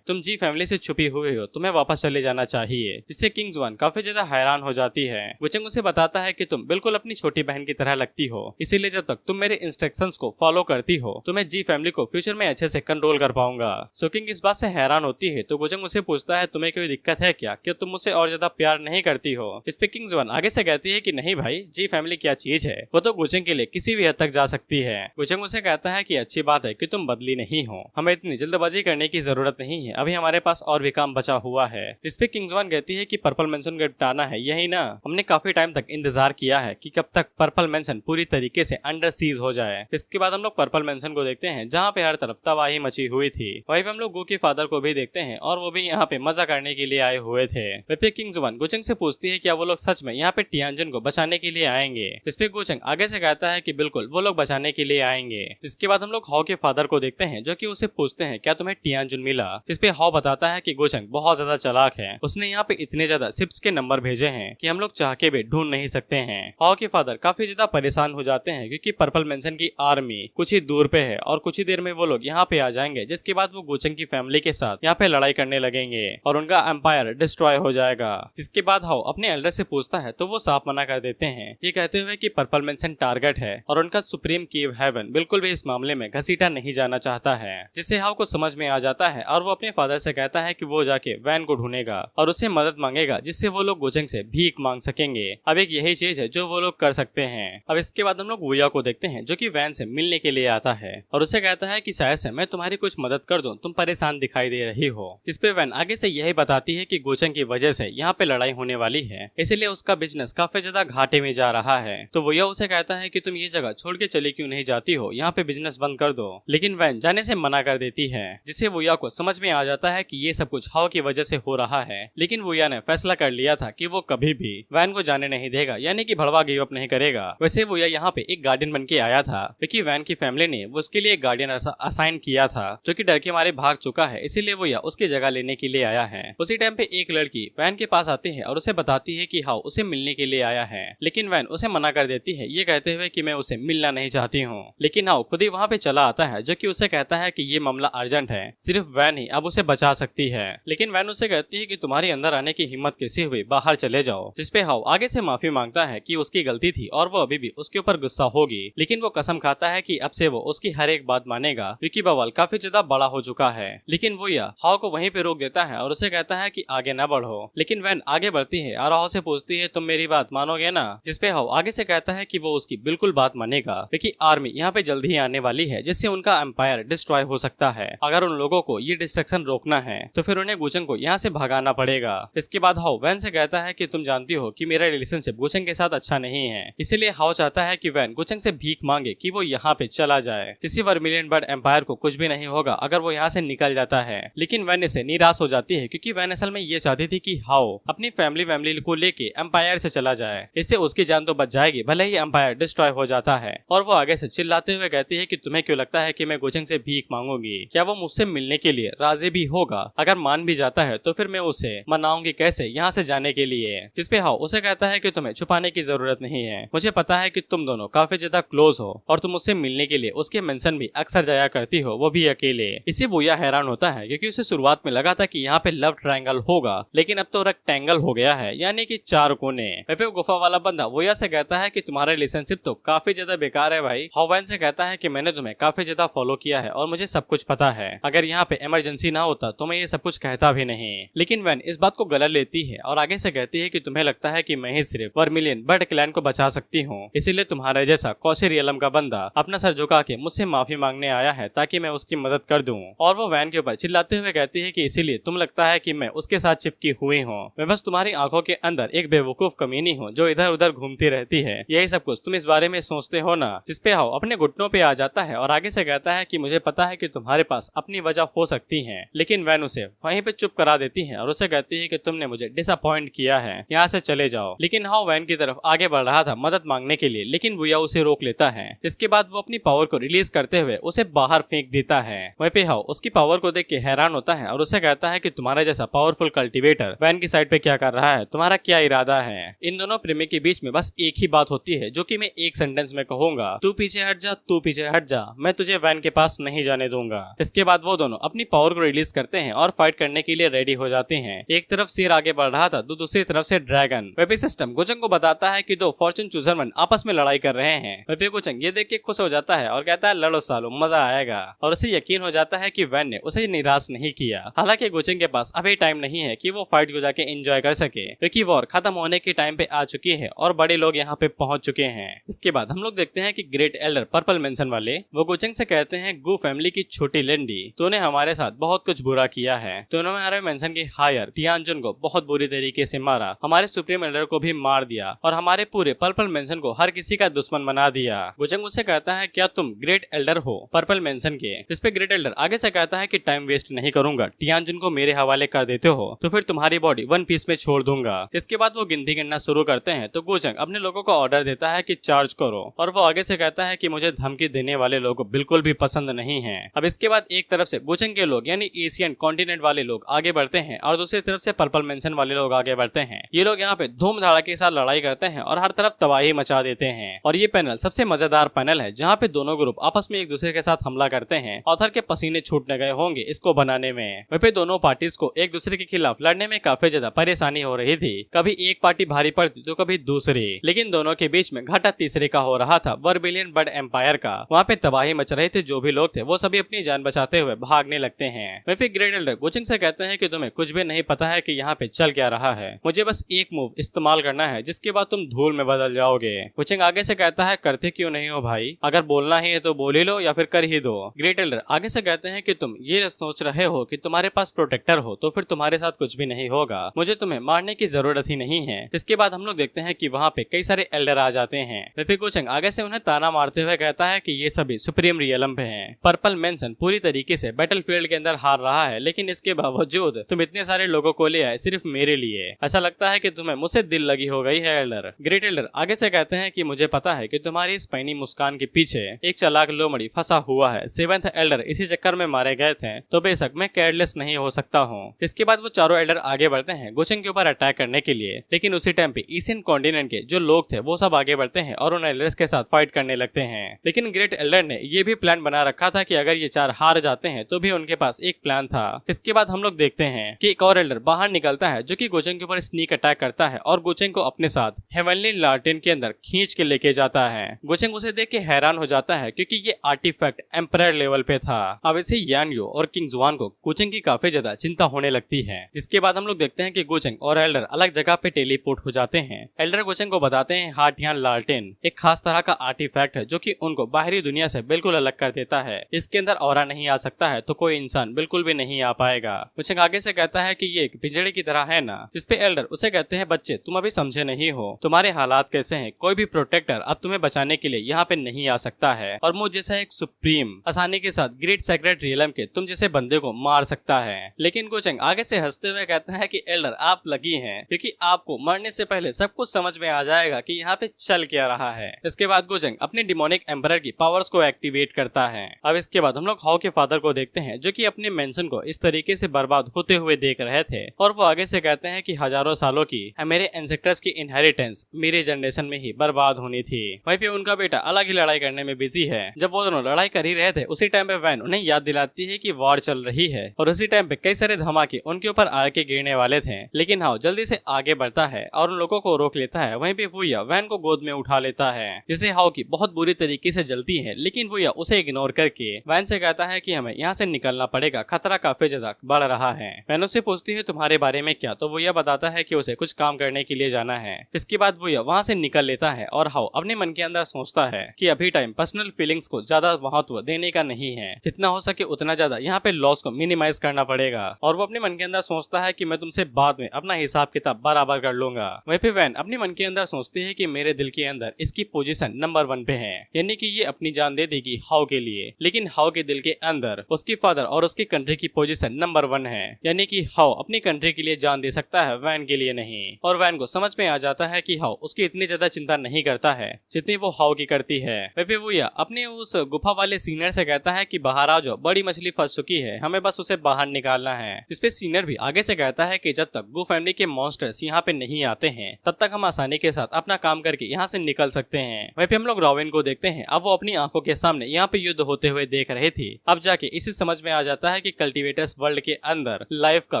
तुम जी फैमिली से छुपी हुई हो, तुम्हें वापस चले जाना चाहिए, जिससे किंग्स वन काफी ज्यादा हैरान हो जाती है। गोचेंग उसे बताता है कि तुम बिल्कुल अपनी छोटी बहन की तरह लगती हो, इसीलिए जब तक तुम मेरे इंस्ट्रक्शंस को फॉलो करती हो तो मैं जी फैमिली को फ्यूचर में अच्छे से कंट्रोल कर पाऊंगा। सो किंग इस बात से हैरान होती है तो गोचेंग उसे पूछता है तुम्हें कोई दिक्कत है क्या तुम मुझसे और ज्यादा प्यार नहीं करती हो, जिसपे किंग्स वन आगे से कहती है कि नहीं भाई, जी फैमिली क्या चीज है, वो तो गोचेंग के लिए किसी भी हद तक जा सकती है। गोचेंग उसे कहता है कि अच्छी बात है कि तुम बदली नहीं हो, हमें इतनी जल्दबाजी करने की जरूरत नहीं है, अभी हमारे पास और भी काम बचा हुआ है। जिसपे किंग्स वन कहती है कि पर्पल मेंशन को निपटाना है, यही ना, हमने काफी टाइम तक इंतजार किया है कि कब तक पर्पल मेंशन पूरी तरीके से अंडर सीज हो जाए। इसके बाद हम लोग पर्पल मेंशन को देखते हैं जहाँ पे हर तरफ तबाही मची हुई थी। वहीं पे हम लोग गो के फादर को भी देखते हैं और वो भी यहाँ पे मजा करने के लिए आए हुए थे। वहीं पे किंग्स वन गोचेंग से पूछती है क्या वो लोग सच में यहाँ पे टियानजिन को बचाने के लिए आएंगे, जिसपे गोचेंग आगे से कहता है कि बिल्कुल वो लोग बचाने के लिए आएंगे। जिसके बाद हम लोग हाओ के फादर को देखते हैं जो कि उसे पूछते हैं क्या तुम्हें टियानजिन मिला, जिसपे हाओ बताता है कि गोचेंग बहुत ज्यादा चालाक है, उसने यहाँ पे इतने ज्यादा शिप्स के नंबर भेजे हैं कि हम लोग चाह के भी ढूंढ नहीं सकते हैं। हाओ के फादर काफी ज्यादा परेशान हो जाते हैं क्योंकि पर्पल मेंशन की आर्मी कुछ ही दूर पे है और कुछ ही देर में वो लोग यहाँ पे आ जाएंगे, जिसके बाद वो गोचेंग की फैमिली के साथ यहाँ पे लड़ाई करने लगेंगे और उनका एम्पायर डिस्ट्रॉय हो जाएगा। जिसके बाद हाओ अपने एल्डर से पूछता है तो वो साफ मना कर देते हैं, ये कहते हुए कि पर्पल मेंशन टारगेट है और उनका सुप्रीम कीव हेवन बिल्कुल भी इस मामले में घसीटा नहीं जाना चाहता है। जिससे हाओ को समझ में आ जाता है और वो अपने फादर से कहता है कि वो जाके वैन को ढूंढेगा और उससे मदद मांगेगा, जिससे वो लोग गोचेंग से भीख मांग सकेंगे। अब एक यही चीज है जो वो लोग कर सकते हैं। अब इसके बाद हम लोग वुया को देखते हैं जो कि वैन से मिलने के लिए आता है और उसे कहता है कि शायद से मैं तुम्हारी कुछ मदद कर दूं, तुम परेशान दिखाई दे रही हो। जिसपे वैन आगे से यही बताती है कि गोचेंग की वजह से यहाँ पे लड़ाई होने वाली है, इसलिए उसका बिजनेस काफी ज्यादा घाटे में जा रहा है। तो वुया उसे कहता है कि तुम ये जगह छोड़ के चली क्यों नहीं जाती हो, यहाँ पे बिजनेस बंद कर दो, लेकिन वैन जाने से मना कर देती है। जिससे वुया को समझ में आ जाता है कि ये सब कुछ हाओ की वजह से हो रहा है, लेकिन वुया ने फैसला कर लिया था कि वो कभी भी वैन को जाने नहीं देगा, यानी कि भड़वा गिव अप नहीं करेगा। वैसे वुया यहाँ पे एक गार्डियन बन के आया था क्योंकि वैन की फैमिली ने उसके लिए एक गार्डियन असाइन किया था जो कि डर के मारे भाग चुका है, इसीलिए वुया उसकी जगह लेने के लिए आया है। उसी टाइम पे एक लड़की वैन के पास आती है और उसे बताती है कि हाओ उसे मिलने के लिए आया है, लेकिन वैन उसे मना कर देती है, ये कहते हुए कि मैं उसे मिलना नहीं चाहती हूँ। लेकिन हाओ खुद ही वहाँ पे चला आता है जो कि उसे कहता है कि ये मामला अर्जेंट है, सिर्फ वैन ही अब उसे बचा सकती है। लेकिन वैन उसे कहती है कि तुम्हारी अंदर आने की हिम्मत कैसे हुई, बाहर चले जाओ। जिसपे हाओ आगे से माफी मांगता है कि उसकी गलती थी और वो अभी भी उसके ऊपर गुस्सा होगी, लेकिन वो कसम खाता है कि अब से वो उसकी हर एक बात मानेगा क्योंकि बवाल काफी ज्यादा बड़ा हो चुका है। लेकिन वो हाओ को वहीं पे रोक देता है और उसे कहता है कि आगे न बढ़ो। लेकिन वैन आगे बढ़ती है और हाओ से पूछती है तुम मेरी बात मानोगे ना, जिसपे हाओ आगे से कहता है कि वो उसकी बिल्कुल बात मानेगा क्योंकि आर्मी यहाँ पे जल्दी ही आने वाली है, जिससे उनका एम्पायर डिस्ट्रॉय हो सकता है। अगर उन लोगों को ये डिस्ट्रक्शन रोकना है तो फिर उन्हें गोचेंग को यहाँ से भगाना पड़ेगा। इसके बाद हाओ वैन से कहता है कि तुम जानती हो कि मेरा रिलेशनशिप गोचेंग के साथ अच्छा नहीं है, इसीलिए हाओ चाहता है कि वैन गोचेंग से भीख मांगे कि वो यहाँ पे चला जाए, जिससे वर्मिलियन बर्ड एम्पायर को कुछ भी नहीं होगा अगर वो यहाँ से निकल जाता है। लेकिन वैन इसे निराश हो जाती है क्योंकि वैन असल में ये चाहती थी कि हाओ अपनी फैमिली को लेके एम्पायर से चला जाए, इससे उसकी जान तो बच जाएगी भले ही एम्पायर डिस्ट्रॉय हो जाता है। और वो आगे से चिल्लाते हुए कहती है कि तुम्हें क्यों लगता है कि मैं गोचेंग से भीख मांगूंगी, क्या वो मुझसे मिलने के लिए राजी भी होगा, अगर मान भी जाता है तो फिर मैं उसे मनाऊंगी कैसे यहाँ से जाने के लिए। जिसपे हाओ उसे कहता है कि तुम्हें छुपाने की जरूरत नहीं है, मुझे पता है कि तुम दोनों काफी ज्यादा क्लोज हो और तुम उससे मिलने के लिए उसके मेंशन भी अक्सर जाया करती हो, वो भी अकेले। इसे वुया हैरान होता है क्योंकि उसे शुरुआत में लगा था कि यहाँ पे लव ट्रायंगल होगा, लेकिन अब तो रेक्टेंगल हो गया है, यानी कि 4 कोने। गुफा वाला बंदा वुया से कहता है कि तुम्हारा रिलेशनशिप तो काफी ज्यादा बेकार है भाई। हाओ वैन से कहता है कि मैंने तुम्हें काफी ज्यादा फॉलो किया है और मुझे सब कुछ पता है, अगर यहाँ पे इमरजेंसी ना होता तो मैं ये सब कुछ कहता भी नहीं। लेकिन वैन इस बात को गलत लेती है और आगे से कहती है कि तुम्हें लगता है कि मैं ही सिर्फ वर्मिलियन बर्ड क्लैन को बचा सकती हूँ, इसीलिए तुम्हारे जैसा कौशल रियलम का बंदा अपना सर झुका के मुझसे माफी मांगने आया है ताकि मैं उसकी मदद कर दूं। और वो वैन के ऊपर चिल्लाते हुए कहती है कि इसीलिए तुम लगता है कि मैं उसके साथ चिपकी हुई हूँ, मैं बस तुम्हारी आंखों के अंदर एक बेवकूफ कमीनी हूँ जो इधर उधर घूमती रहती है, यही सब कुछ तुम इस बारे में सोचते हो ना। जिसपे हाओ अपने घुटनों पे आ जाता है और आगे से कहता है कि मुझे पता है कि तुम्हारे पास अपनी वजह हो सकती है, लेकिन वैन उसे वहीं पे चुप करा देती है और उसे कहती है कि तुमने मुझे डिसअपॉइंट किया है, यहाँ से चले जाओ। लेकिन हाओ वैन की तरफ आगे बढ़ रहा था मदद मांगने के लिए, लेकिन वुया उसे रोक लेता है। इसके बाद वो अपनी पावर को रिलीज करते हुए उसे बाहर फेंक देता है। वहीं पे हाओ उसकी पावर को देख के हैरान होता है और उसे कहता है कि तुम्हारा जैसा पावरफुल कल्टीवेटर वैन की साइड पे क्या कर रहा है, तुम्हारा क्या इरादा है। इन दोनों प्रेमी के बीच में बस एक ही बात होती है जो कि मैं एक सेंटेंस में कहूंगा, कहूंगा तू पीछे हट जा, तू पीछे हट जा, मैं तुझे वैन के पास नहीं जाने दूंगा। इसके बाद वो दोनों अपनी पावर को रिलीज करते हैं और फाइट करने के लिए रेडी हो जाते हैं। एक तरफ शेर आगे बढ़ रहा था तो दूसरी तरफ से ड्रैगन। वेपी सिस्टम गोचंग को बताता है कि दो फॉर्चून चूजर वन आपस में लड़ाई कर रहे हैं। वेपी गोचंग ये देख के खुश हो जाता है और कहता है लड़ो सालो, मजा आएगा। और उसे यकीन हो जाता है कि वैन ने उसे निराश नहीं किया। हालांकि गोचंग के पास अभी टाइम नहीं है कि वो फाइट को जाके एंजॉय कर सके, क्योंकि वॉर खत्म होने के टाइम पे आ चुकी है और बड़े लोग यहाँ पे पहुंच चुके हैं। इसके बाद हम लोग देखते हैं कि ग्रेट एल्डर पर्पल मेंशन वाले वो गोचंग से कहते हैं गू फैमिली की छोटी लेंडी, तूने हमारे साथ बहुत कुछ बुरा किया है। तूने हमारे मेंशन के हायर टियानजुन को बहुत बुरी तरीके से मारा, हमारे सुप्रीम एल्डर को भी मार दिया और हमारे पूरे पर्पल मेंशन को हर किसी का दुश्मन बना दिया। गोचंग उससे कहता है क्या तुम ग्रेट एल्डर हो पर्पल मेंशन के? इस पे ग्रेट एल्डर आगे से कहता है कि टाइम वेस्ट नहीं करूंगा, टियानजुन को मेरे हवाले कर देते हो तो फिर तुम्हारी बॉडी वन पीस में छोड़ दूंगा। इसके बाद वो गिनती गिनना शुरू करते हैं तो गोचंग अपने लोगों को ऑर्डर देता है कि चार्ज करो, और वो आगे से कहता है कि मुझे धमकी देने वाले लोग बिल्कुल भी पसंद नहीं है। अब इसके बाद एक तरफ से गोचंग के लोग यानी एशियन कॉन्टिनेंट वाले लोग आगे बढ़ते हैं और दूसरी तरफ से पर्पल मेंशन वाले लोग आगे बढ़ते हैं। ये लोग यहाँ पे धूम धड़ाके के साथ लड़ाई करते हैं और हर तरफ तबाही मचा देते हैं। और ये पैनल सबसे मजेदार पैनल है जहाँ पे दोनों ग्रुप आपस में एक दूसरे के साथ हमला करते हैं। ऑथर के पसीने छूटने गए होंगे इसको बनाने में। वहीं पे दोनों पार्टीज को एक दूसरे के खिलाफ लड़ने में काफी ज्यादा परेशानी हो रही थी। कभी एक पार्टी भारी पड़ती तो कभी दूसरी, लेकिन दोनों के बीच में घाटा तीसरे का हो रहा था, वर्बिलियन बर्ड एम्पायर का। वहाँ पे तबाही मच रहे थे। जो भी लोग थे वो सभी अपनी जान बचाते हुए भागने लगते हैं। वहीं पे ग्रेट एल्डर गोचंग से कहते हैं कि तुम्हें कुछ भी नहीं पता है कि यहाँ पे चल क्या रहा है, मुझे बस एक मूव इस्तेमाल करना है जिसके बाद तुम धूल में बदल जाओगे। गोचंग आगे से कहता है करते क्यों नहीं हो भाई, अगर बोलना ही है तो बोल ही लो या फिर कर ही दो। ग्रेट एल्डर आगे से कहते हैं कि तुम ये सोच रहे हो कि तुम्हारे पास प्रोटेक्टर हो तो फिर तुम्हारे साथ कुछ भी नहीं होगा, मुझे तुम्हें मारने की जरूरत ही नहीं है। इसके बाद हम लोग देखते हैं कि वहाँ पे कई सारे एल्डर आ जाते हैं। फिर गोचंग आगे से उन्हें ताना मारते हुए कहता है कि ये सभी सुप्रीम रियलम पे हैं। पर्पल मेंशन पूरी तरीके से बैटलफील्ड के अंदर हार रहा है, लेकिन इसके बावजूद तुम इतने सारे लोगों को ले आए सिर्फ मेरे लिए। ऐसा लगता है कि तुम्हें मुझसे दिल लगी हो गई है एल्डर। ग्रेट एल्डर आगे से कहते हैं कि मुझे पता है कि तुम्हारी इस पैनी मुस्कान के पीछे एक चालाक लोमड़ी फंसा हुआ है। सेवेंथ एल्डर इसी चक्कर में मारे गए थे, तो बेशक मैं केयरलेस नहीं हो सकता हूँ। इसके बाद वो चारों एल्डर आगे बढ़ते हैं गोचंग के ऊपर अटैक करने के लिए, लेकिन उसी टाइम पे एशियन कॉन्टिनेंट के जो लोग थे वो सब आगे बढ़ते हैं और उन एल्डर्स के साथ फाइट करने लगते हैं। लेकिन ग्रेट एल्डर ने ये भी प्लान बना रखा था कि अगर ये चार हार जाते हैं तो भी उनके पास एक प्लान था। इसके बाद हम लोग देखते हैं कि एक और एल्डर बाहर निकलता है जो कि गोचंग के ऊपर स्नीक अटैक करता है और गोचंग को अपने साथ हेवनली लार्टेन के अंदर खींच के लेके जाता है। गोचंग उसे देख के हैरान हो जाता है क्योंकि ये आर्टिफैक्ट एम्परर लेवल पे था। अब इसे यानयो और किंग जुआन को गोचंग की काफी ज्यादा चिंता होने लगती है। जिसके बाद हम लोग देखते हैं कि गोचंग और एल्डर अलग जगह पे टेलीपोर्ट हो जाते हैं। एल्डर गोचंग को बताते हैं हार्टियान लार्टेन एक खास तरह का आर्टिफैक्ट है जो कि उनको बाहरी दुनिया से बिल्कुल अलग कर देता है। इसके अंदर ऑरा नहीं आ सकता है तो कोई इंसान बिल्कुल भी नहीं आ पाएगा। गोचंग आगे से कहता है कि ये एक पिंजड़े की तरह है ना। जिसपे एल्डर उसे कहते हैं बच्चे तुम अभी समझे नहीं हो, तुम्हारे हालात कैसे हैं, कोई भी प्रोटेक्टर अब तुम्हें बचाने के लिए यहाँ पे नहीं आ सकता है और मुझ जैसा एक सुप्रीम आसानी के साथ ग्रेट सेक्रेट रियलम के तुम जैसे बंदे को मार सकता है। लेकिन गोचंग आगे से हंसते हुए कहता है कि एल्डर आप लकी हैं क्योंकि आपको मरने से पहले सब कुछ समझ में आ जाएगा कि यहाँ पे चल क्या रहा है। इसके बाद गोचंग अपने डिमोनिक एम्परर की पावर्स को एक्टिवेट करता है। अब इसके बाद हम लोग हाउ के फादर को देखते हैं जो कि अपने मेंशन को इस तरीके से बर्बाद होते हुए देख रहे थे और वो आगे से कहते हैं कि हजारों सालों की मेरे एंसेस्टर्स की इनहेरिटेंस मेरे जनरेशन में ही बर्बाद होनी थी। वहीं पे उनका बेटा अलग ही लड़ाई करने में बिजी है। जब वो दोनों लड़ाई कर ही रहे थे उसी टाइम पे वैन उन्हें याद दिलाती है कि वॉर चल रही है और उसी टाइम पे कई सारे धमाके उनके ऊपर आके गिरने वाले थे। लेकिन हाउ जल्दी से आगे बढ़ता है और उन लोगों को रोक लेता है। वहीं पे वुया वैन को गोद में उठा लेता है जिसे हाउ की बहुत बुरी तरीके से जलती है, लेकिन वुया उसे इग्नोर करके वैन से कहता है कि हमें यहाँ से निकलना पड़ेगा, खतरा काफी ज्यादा बढ़ रहा है। वैन उससे पूछती है तुम्हारे बारे में क्या, तो वुया बताता है कि उसे कुछ काम करने के लिए जाना है। इसके बाद वुया वहाँ से निकल लेता है और हाउ अपने मन के अंदर सोचता है कि अभी टाइम पर्सनल फीलिंग्स को ज्यादा महत्व देने का नहीं है, जितना हो सके उतना ज्यादा यहाँ पे लॉस को मिनिमाइज करना पड़ेगा। और वो अपने मन के अंदर सोचता है कि मैं तुमसे बाद में अपना हिसाब किताब बराबर कर लूंगा। वहीं पे वैन अपने मन के अंदर सोचती है कि मेरे दिल के अंदर इसकी पोजीशन नंबर 1 पे है, यानी कि ये अपनी जान दे देगी हाउ के लिए। लेकिन हाउ के दिल के अंदर उसकी फादर और उसकी कंट्री की पोजीशन नंबर 1 है, यानी कि हाउ अपनी कंट्री के लिए जान दे सकता है, वैन के लिए नहीं। और वैन को समझ में आ जाता है कि हाउ उसकी इतनी ज्यादा चिंता नहीं करता है जितनी वो हाउ की करती है। वहीं वुया अपने उस गुफा वाले सीनियर से कहता है कि बाहर आ जाओ, बड़ी मछली फंस चुकी है, हमें बस उसे बाहर निकालना है। जिसपे सीनियर भी आगे से कहता है कि जब तक गू फैमिली के मॉन्स्टर्स यहाँ पे नहीं आते हैं तब तक हम आसानी के साथ अपना काम करके यहाँ से निकल सकते हैं। वहीं पे हम लोग रॉबिन को देखते हैं। अब वो अपनी आंखों के सामने यहाँ पे युद्ध होते हुए देख रहे थे। अब जाके इसी समझ में आ जाता है कि कल्टीवेटर्स वर्ल्ड के अंदर लाइफ का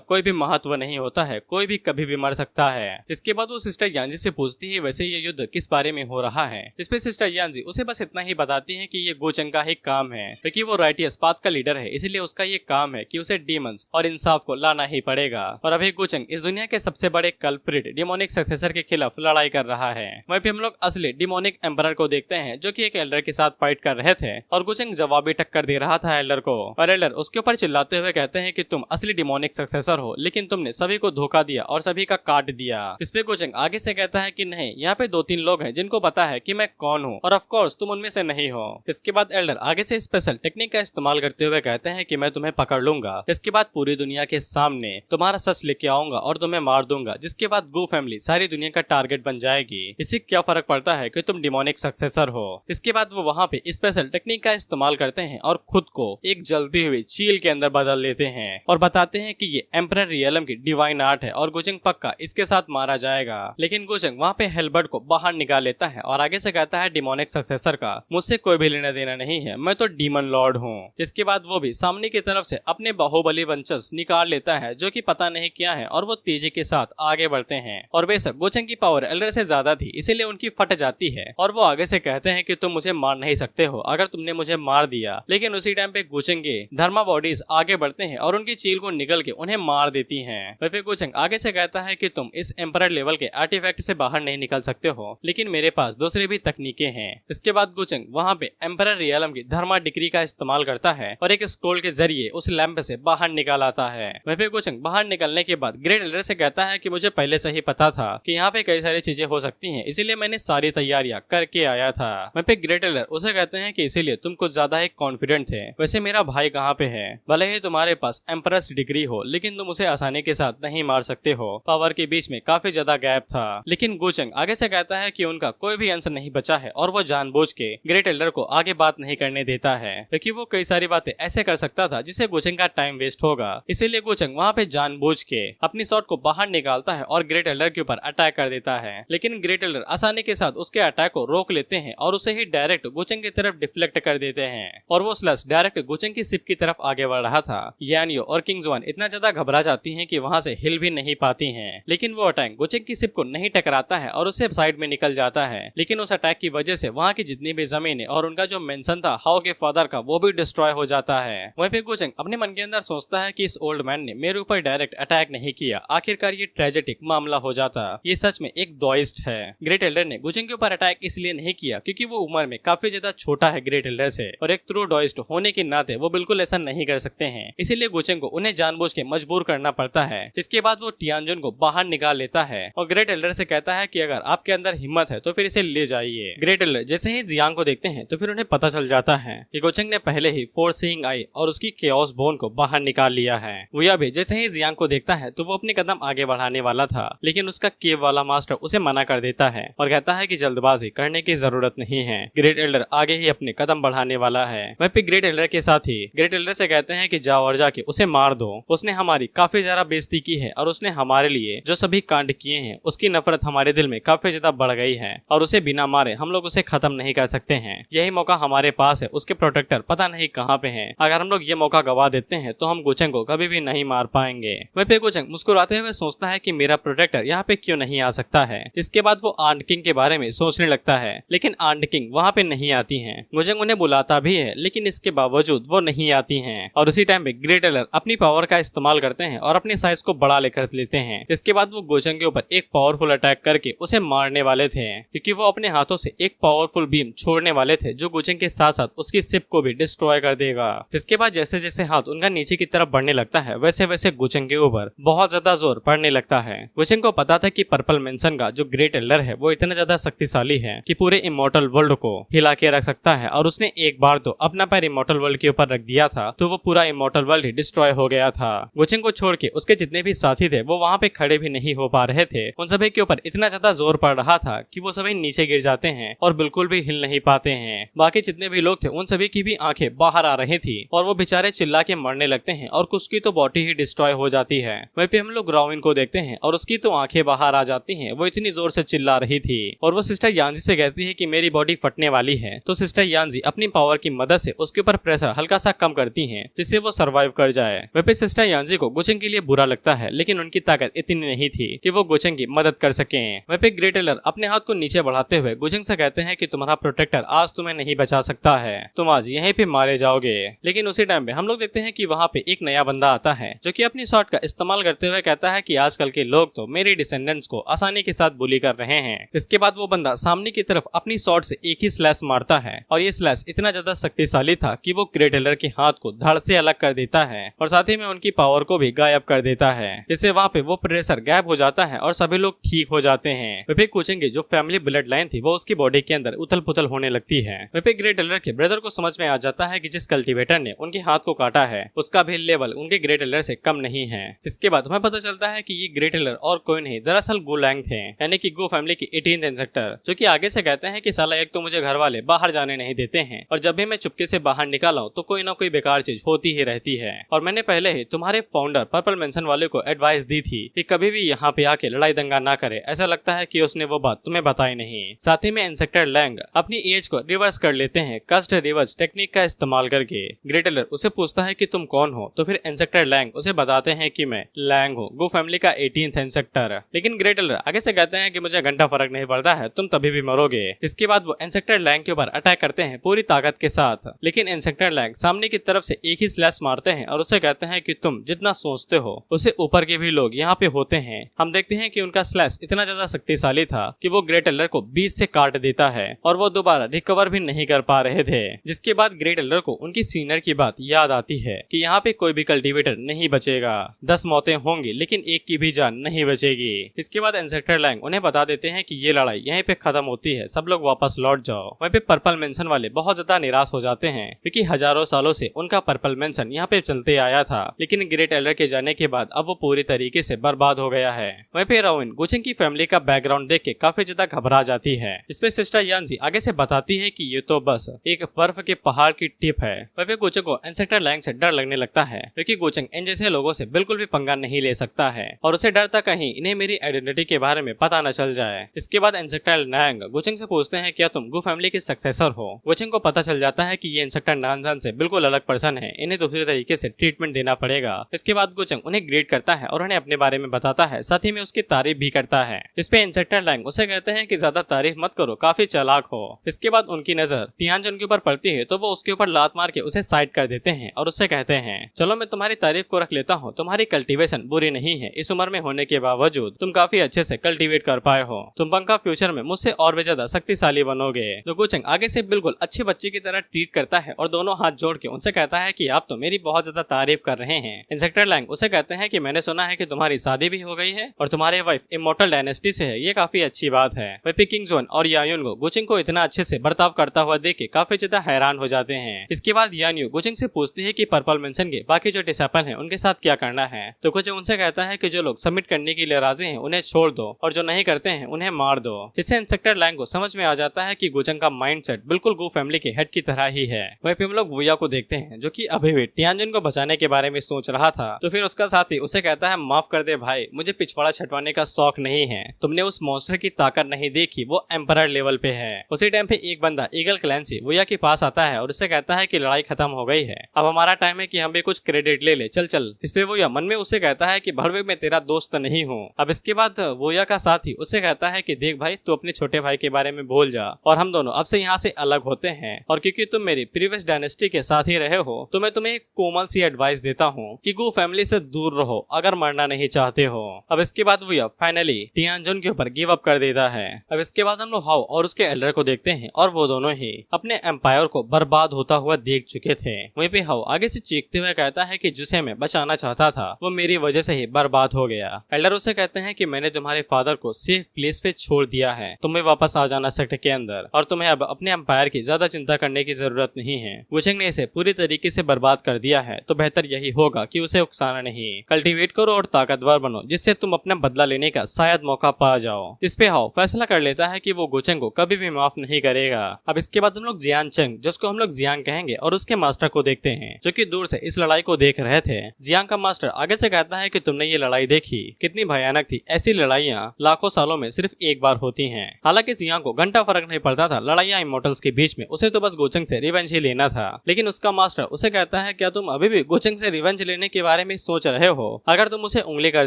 कोई भी महत्व नहीं होता है, कोई भी कभी भी मर सकता है। जिसके बाद वो सिस्टर यांजी से पूछती है वैसे ये युद्ध किस बारे में हो रहा है। इसपे सिस्टर यांजी उसे बस इतना ही बताती है कि ये गोचंग का ही काम है, क्योंकि वो राइटियस पाथ का लीडर है, इसलिए उसका ये काम है कि उसे डीमंस और इंसाफ को लाना ही पड़ेगा। और अभी गोचंग इस दुनिया के सबसे बड़े कल्प्रिट डिमोनिक सक्सेसर के खिलाफ लड़ाई कर रहा है। वहीं पे हम लोग असली डिमोनिक एम्परर को देखते हैं जो कि एक एल्डर के साथ फाइट कर रहे थे और गोचंग जवाबी टक्कर दे रहा था एल्डर को। और एल्डर उसके ऊपर चिल्लाते हुए कहते हैं कि तुम असली डिमोनिक सक्सेसर हो, लेकिन तुमने सभी को धोखा दिया और सभी का काट दिया। इस पे गोचंग आगे से कहता है कि नहीं, यहाँ पे 2-3 लोग हैं जिनको पता है कि मैं कौन हूँ और ऑफ कोर्स तुम उनमें से नहीं हो। इसके बाद एल्डर आगे से स्पेशल टेक्निक का इस्तेमाल करते हुए कहते हैं कि मैं तुम्हें पकड़ लूंगा, इसके बाद पूरी दुनिया के सामने तुम्हारा सच लेके आऊंगा और तुम्हें मार दूंगा, जिसके बाद गो फैमिली सारी दुनिया का टारगेट बन जाएगी। इससे क्या फर्क पड़ता है कि तुम डिमोनिक सक्सेसर हो। इसके बाद वो वहाँ पे स्पेशल टेक्निक का इस्तेमाल करते हैं और खुद को एक जलती हुई चील के अंदर बदल लेते हैं और बताते हैं कि ये एम्परर रियलम की डिवाइन आर्ट है और गोचंग पक्का इसके साथ मारा जाएगा। लेकिन गोचंग वहाँ पे हेलबर्ट को बाहर निकाल लेता है और आगे से कहता है डिमोनिक सक्सेसर का मुझसे कोई भी लेना देना नहीं है, मैं तो डीमन लॉर्ड हूँ। जिसके बाद वो भी सामने की तरफ से अपने बाहुबली वंशज निकाल लेता है जो कि पता नहीं क्या है और वो तेजी के साथ आगे बढ़ते हैं। और बेशक गोचंग की पावर एल्डर से ज्यादा थी, इसीलिए उनकी फट जाती है और वो आगे से कहते हैं कि तुम मुझे मार नहीं सकते हो अगर तुमने मुझे मार दिया। लेकिन उसी टाइम पे गोचंग के धर्मा बॉडीज आगे बढ़ते हैं और उनकी चील को निकल के उन्हें मार देती हैं। वहीं पे गोचंग आगे से कहता है कि तुम इस एम्परर लेवल के आर्टिफैक्ट से बाहर नहीं निकल सकते हो, लेकिन मेरे पास दूसरी भी तकनीकें हैं। इसके बाद गोचंग वहाँ पे एम्परर रियलम की धर्मा डिग्री का इस्तेमाल करता है और एक स्क्रोल के जरिए उस लैंप से बाहर निकाल आता है। वहीं पे गोचंग बाहर निकलने के बाद ग्रेट एल्डर से कहता है कि मुझे पहले से ही पता था कि यहाँ पे कई सारी चीजें हो सकती हैं, इसीलिए मैंने सारी तैयारियां करके आया था। वहीं पे ग्रेट एल्डर उसे कहते हैं कि इसीलिए तुम कुछ ज्यादा ही कॉन्फिडेंट थे। वैसे मेरा भाई कहाँ पे है? भले ही तुम्हारे पास एम्परस डिग्री हो, लेकिन तुम उसे आसानी के साथ नहीं मार सकते हो। पावर के बीच में काफी ज्यादा गैप था। लेकिन गोचंग आगे से कहता है कि उनका कोई भी अंश नहीं बचा है और वो जानबूझ के ग्रेट एल्डर को आगे बात नहीं करने देता है, क्योंकि वो कई सारी बातें ऐसे कर सकता था जिससे गोचंग का टाइम वेस्ट होगा। इसीलिए गोचंग वहाँ पे जानबूझ के अपनी शॉट को बाहर निकालता है और ग्रेट एल्डर के ऊपर अटैक कर देता है। लेकिन ग्रेट एल्डर आसानी के साथ उसके अटैक को रोक लेते हैं और उसे ही डायरेक्ट गोचंग की तरफ डिफ्लेक्ट कर देते हैं और वो स्लश डायरेक्ट गोचंग की शिप की तरफ आगे बढ़ रहा था। यानियो और किंग्स वन इतना ज्यादा घबरा जाती हैं कि वहां से हिल भी नहीं पाती हैं। लेकिन वो अटैक गोचंग की शिप को नहीं टकराता है और उसे साइड में निकल जाता है। लेकिन उस अटैक की वजह से वहाँ की जितनी भी जमीन और उनका जो मेंशन था हाउ के फादर का, वो भी डिस्ट्रॉय हो जाता है। वहीं पे गोचंग अपने मन के अंदर सोचता है कि इस ओल्ड मैन ने मेरे ऊपर डायरेक्ट अटैक नहीं किया, आखिरकार ये ट्रेजेडिक मामला हो जाता, ये सच में एक दोइस्ट है। ग्रेट एल्डर ने गोचंग के ऊपर अटैक इसलिए नहीं किया क्योंकि वो उम्र में काफी ज्यादा छोटा है ग्रेट एल्डर से, और एक ट्रू डोइस्ट होने के नाते वो बिल्कुल ऐसा नहीं कर सकते हैं। इसीलिए गोचंग को उन्हें जानबूझ के मजबूर करना पड़ता है। जिसके बाद वो टियानजुन को बाहर निकाल लेता है और ग्रेट एल्डर से कहता है कि अगर आपके अंदर हिम्मत है तो फिर इसे ले जाइए। ग्रेट एल्डर जैसे ही जियांग को देखते हैं तो फिर उन्हें पता चल जाता है कि गोचंग ने पहले ही फोर सीइंग आई और उसकी केओस बोन को बाहर निकाल लिया है। वुया भी जैसे ही जियांग को देखता है तो वो अपने कदम आगे बढ़ाने वाला था, लेकिन उसका केव वाला मास्टर उसे मना कर देता है और कहता है कि जल्दबाजी करने की जरूरत नहीं है। ग्रेट एल्डर आगे ही अपने कदम बढ़ाने वाला है। वह पे ग्रेट एल्डर के साथ ही ग्रेट एल्डर से कहते हैं कि जाओ और जाके उसे मार दो, उसने हमारी काफी ज्यादा बेइज्जती की है और उसने हमारे लिए जो सभी कांड किए हैं उसकी नफरत हमारे दिल में काफी ज्यादा बढ़ गई है और उसे बिना मारे हम लोग उसे खत्म नहीं कर सकते हैं। यही मौका हमारे पास है, उसके प्रोटेक्टर पता नहीं कहाँ पे हैं। अगर हम लोग ये मौका गवा देते हैं तो हम गोचंग को कभी भी नहीं मार पाएंगे। वह पे गोचंग मुस्कुराते हुए सोचता है कि मेरा प्रोटेक्टर यहाँ पे क्यों नहीं आ सकता है। इसके बाद वो आंट किंग के बारे में सोचने लगता है, लेकिन आंट किंग वहाँ पे नहीं आती हैं। गोचंग उन्हें बुलाता भी है लेकिन इसके बावजूद वो नहीं आती हैं। और उसी टाइम पे ग्रेट एल्डर अपनी पावर का इस्तेमाल करते हैं और अपने साइज को बड़ा लेकर लेते हैं। इसके बाद वो गोचंग के ऊपर एक पावरफुल अटैक करके उसे मारने वाले थे, क्योंकि वो अपने हाथों से एक पावरफुल बीम छोड़ने वाले थे जो गोचंग के साथ साथ उसकी शिप को भी डिस्ट्रॉय कर देगा। जिसके बाद जैसे जैसे हाथ उनका नीचे की तरफ बढ़ने लगता है वैसे वैसे गोचंग के ऊपर बहुत ज्यादा जोर पड़ने लगता है। गोचंग को पता था कि पर्पल मेंशन का जो ग्रेट एल्डर है वो इतना ज्यादा शक्तिशाली है कि पूरे इमोर्टल वर्ल्ड को हिला के रख सकता है, और उसने एक बार तो अपना पैर इमोर्टल वर्ल्ड के ऊपर रख दिया था तो वो पूरा इमोर्टल वर्ल्ड ही डिस्ट्रॉय हो गया था। गोचंग को छोड़ के उसके जितने भी साथी थे वो वहाँ पे खड़े भी नहीं हो पा रहे थे। उन सभी के ऊपर इतना ज्यादा जोर पड़ रहा था कि वो सभी नीचे गिर जाते हैं और बिल्कुल भी हिल नहीं पाते हैं। बाकी जितने भी लोग थे उन सभी की भी आंखें बाहर आ रही थी और वो बेचारे चिल्ला के मरने लगते हैं और कुछ की तो बॉडी ही डिस्ट्रॉय हो जाती है। वहीं पे हम लोग रॉबिन को देखते हैं और उसकी तो आंखें बाहर आ जाती हैं, वो इतनी जोर से चिल्ला रही थी और वो सिस्टर यांजी से कहती है कि मेरी बॉडी फटने वाली है, तो सिस्टर यांजी अपनी पावर की मदद से उसके ऊपर प्रेशर हल्का सा कम करती हैं, जिससे वो सरवाइव कर जाए। वहीं पे सिस्टर यांजी को गुचेंग के लिए बुरा लगता है, लेकिन उनकी ताकत इतनी नहीं थी कि वो गुचेंग की मदद कर सके। वहीं पे ग्रेट एलर अपने हाथ को नीचे बढ़ाते हुए गुचेंग से कहते हैं कि तुम्हारा प्रोटेक्टर आज तुम्हें नहीं बचा सकता है, तुम आज यहीं पे मारे जाओगे। लेकिन उसी टाइम पे हम लोग देखते हैं कि वहाँ पे एक नया बंदा आता है जो कि अपनी शॉट का इस्तेमाल करते हुए कहता है कि आजकल के लोग तो मेरे डिसेंडेंट्स को आसानी के साथ बुली कर रहे हैं। इसके बाद वो बंदा सामने की तरफ अपनी शॉट से एक ही स्लैश मारता है और ये स्लैश इतना ज्यादा शक्तिशाली था कि वो ग्रेट एलर के हाथ को धड़ से अलग कर देता है और साथ ही में उनकी पावर को भी गायब कर देता है, जिससे वहाँ पे वो प्रेशर गायब हो जाता है और सभी लोग ठीक हो जाते हैं। वे पे गुचेंग की जो फैमिली ब्लड लाइन थी वो उसकी बॉडी के अंदर उथल पुथल होने लगती है। वे पे ग्रेट एलर के ब्रदर को समझ में आ जाता है कि जिस कल्टीवेटर ने उनके हाथ को काटा है उसका भी लेवल उनके ग्रेट एलर से कम नहीं है, जिसके बाद हमें पता चलता है कि ये ग्रेट एलर और कोई नहीं दरअसल गू लैंग थे, यानी कि गू फैमिली की 18th इंसेक्टर, जो कि आगे से कहते हैं कि साला एक तो मुझे घर वाले बाहर जाने नहीं देते हैं और जब भी मैं चुपके से बाहर निकाला हूं तो कोई ना कोई बेकार चीज होती ही रहती है, और मैंने पहले ही तुम्हारे फाउंडर पर्पल मेंशन वाले को एडवाइस दी थी कि कभी भी यहाँ पे आके लड़ाई दंगा ना करे। ऐसा लगता है कि उसने वो बात तुम्हें बताई नहीं। साथ ही में इंसेक्टर लैंग अपनी एज को रिवर्स कर लेते हैं कस्ट रिवर्स टेक्निक का इस्तेमाल करके। ग्रेट एलर उसे पूछता है कि तुम कौन हो, तो फिर इंसेक्टर लैंग उसे बताते हैं कि मैं लैंग हूँ, गो फैमिली का 18th इंसेक्टर। लेकिन ग्रेट एलर आगे से कहते हैं कि मुझे घंटा फर्क नहीं पड़ता है, तुम तभी भी मरोगे। इसके बाद वो इंसेक्टर लैंग के ऊपर अटैक करते हैं पूरी ताकत के साथ, लेकिन इंसेक्टर लैंग सामने की तरफ से एक ही स्लैश मारते हैं और उसे कहते हैं कि तुम जितना सोचते हो उससे ऊपर के भी लोग यहाँ पे होते हैं। हम देखते हैं कि उनका स्लैश इतना ज्यादा शक्तिशाली था कि वो ग्रेट एलर को बीच से काट देता है और वो दोबारा रिकवर भी नहीं कर पा रहे थे। जिसके बाद ग्रेट एलर को उनकी सीनियर की बात याद आती है कि यहाँ पे कोई भी कल्टीवेटर नहीं बचेगा, 10 मौतें होंगी लेकिन एक की भी जान नहीं बचेगी। इसके बाद इंसेक्टर लैंग उन्हें बता देते हैं कि ये लड़ाई यहीं पे खत्म होती है, सब लोग वापस लौट जाओ। वहीं पे पर्पल मेंशन वाले बहुत ज्यादा निराश हो जाते हैं क्योंकि हजारों सालों से उनका पर्पल मेंशन यहाँ पे चलते आया था, लेकिन ग्रेट एलर के जाने के बाद अब वो पूरी तरीके से बर्बाद हो गया है। वहीं पे रोइन गुचेंग की फैमिली का बैकग्राउंड देख के काफी ज्यादा घबरा जाती है। इसपे सिस्टर यांजी आगे से बताती है कि ये तो बस एक बर्फ के पहाड़ की टिप है। वहीं पे गुचेंग को इंसेक्टर लैंग से डर लगने लगता है क्योंकि गुचेंग इन जैसे लोगों से बिल्कुल भी पंगा नहीं ले सकता है और उसे डर था कहीं इन्हें मेरी आइडेंटिटी के बारे में पता न चल जाए। इसके बाद इंसेक्टर लैंग गुचेंग से पूछते हैं क्या तुम गू फैमिली के सक्सेसर हो। गुचेंग को पता चल जाता है कि ये इंसेक्टर नानजान से बिल्कुल अलग पर्सन है, इन्हें दूसरे तरीके से ट्रीटमेंट देना पड़ेगा। इसके बाद गुचेंग उन्हें ग्रेड करता है और उन्हें अपने बारे में बताता है, साथ ही में उसकी तारीफ भी करता है। इस पे इंसेक्टर लैंग उसे कहते हैं कि ज्यादा तारीफ मत करो, काफी चालाक हो। इसके बाद उनकी नजर तियानजन के ऊपर पड़ती है तो वो उसके ऊपर लात मार के उसे साइड कर देते हैं और उससे कहते हैं चलो मैं तुम्हारी तारीफ को रख लेता हूँ, तुम्हारी कल्टीवेशन बुरी नहीं है, इस उम्र में होने के बावजूद तुम काफी अच्छे से कल्टीवेट कर पाए हो, तुम पंखा फ्यूचर में मुझसे और भी ज्यादा शक्तिशाली बनोगे। तो गुचेंग आगे से बिल्कुल अच्छे बच्चे की तरह ट्रीट करता है और दोनों हाथ जोड़ के उनसे कहता है कि आप तो मेरी बहुत ज्यादा तारीफ कर रहे हैं। इंसेक्टर लैंग उसे कहते हैं कि मैंने सुना है कि तुम्हारी शादी भी हो गई है और तुम्हारी वाइफ इमोर्टल डायनेस्टी से है, ये काफी अच्छी बात है। वहीं पे किंग जोन और यायून को गुचेंग को इतना अच्छे से बर्ताव करता हुआ देख के काफी ज्यादा हैरान हो जाते हैं। इसके बाद यान्यू गुचेंग से पूछती है कि पर्पल मेंशन के बाकी जो डिसेपल हैं उनके साथ क्या करना है। तो गुचेंग उनसे कहता है कि जो लोग सबमिट करने के लिए राजी हैं उन्हें छोड़ दो और जो नहीं करते हैं उन्हें मार दो। जिससे इंसेक्टर लैंग को समझ में आ जाता है कि गुचेंग का माइंडसेट बिल्कुल गू फैमिली के हेड की तरह ही है। वहीं पे हम लोग वुया को देखते हैं जो कि अभी भी तियानजन को बचाने के बारे में सोच रहा था। तो फिर उसका साथी उसे कहता है माफ कर दे भाई, मुझे पिछवाड़ा छटवाने का शौक नहीं है, तुमने उस मॉन्स्टर की ताकत नहीं देखी, वो एम्परर लेवल पे है। उसी टाइम पे एक बंदा ईगल क्लैंसी वुया के पास आता है और उससे कहता है कि लड़ाई खत्म हो गई है, अब हमारा टाइम है कि हम भी कुछ क्रेडिट ले ले, चल चल। जिसपे वुया मन में उससे कहता है कि भड़वे में तेरा दोस्त नहीं हूँ। अब इसके बाद वुया का साथी उससे कहता है कि देख भाई तू अपने छोटे भाई के बारे में भूल जा और हम दोनों अब से यहाँ से अलग होते हैं, और क्योंकि तुम मेरी प्रीवियस डायनेस्टी के साथ ही रहे हो तो मैं तुम्हें एक कोमल सी एडवाइस देता हूँ कि गू फैमिली से दूर रहो अगर मरना नहीं चाहते हो। अब इसके बाद वुया फाइनली तियानजन के ऊपर गिव अप कर देता है। अब इसके बाद हम लोग हाउ और उसके एल्डर को देखते हैं और वो दोनों ही अपने एम्पायर को बर्बाद होता हुआ देख चुके थे। वहीं पे हाउ आगे से चीखते हुए कहता है कि जिसे मैं बचाना चाहता था वो मेरी वजह से ही बर्बाद हो गया। एल्डर उसे कहते हैं कि मैंने तुम्हारे फादर को सेफ प्लेस पे छोड़ दिया है, तुम्हें वापस आ जाना सेक्टर के अंदर और तुम्हें अब अपने एम्पायर की ज्यादा चिंता करने की जरूरत नहीं है। गुचेंग ने इसे पूरी तरीके से बर्बाद कर दिया है तो बेहतर यही होगा कि उसे उकसाना नहीं, कल्टीवेट करो और ताकतवर बनो जिससे तुम अपना बदला लेने का शायद मौका पा जाओ। इस पे हाउ फैसला कर लेता है कि वो गुचेंग को कभी भी माफ नहीं करेगा। अब इसके बाद हम लोग जियान चंग, जिसको हम लोग जियांग कहेंगे, और उसके मास्टर को देखते हैं जो कि दूर से इस लड़ाई को देख रहे थे। जियांग का मास्टर आगे से कहता है कि तुमने ये लड़ाई देखी, कितनी भयानक थी, ऐसी लड़ाइयाँ लाखों सालों में सिर्फ एक बार होती हैं। हालांकि जियांग को घंटा फर्क नहीं पड़ता था लड़ाइयाँ इमोर्टल्स के बीच में, उसे तो बस गोचंग से रिवेंज ही लेना था। लेकिन उसका मास्टर उसे कहता है क्या तुम अभी भी गोचंग से रिवेंज लेने के बारे में सोच रहे हो? अगर तुम उसे उंगली कर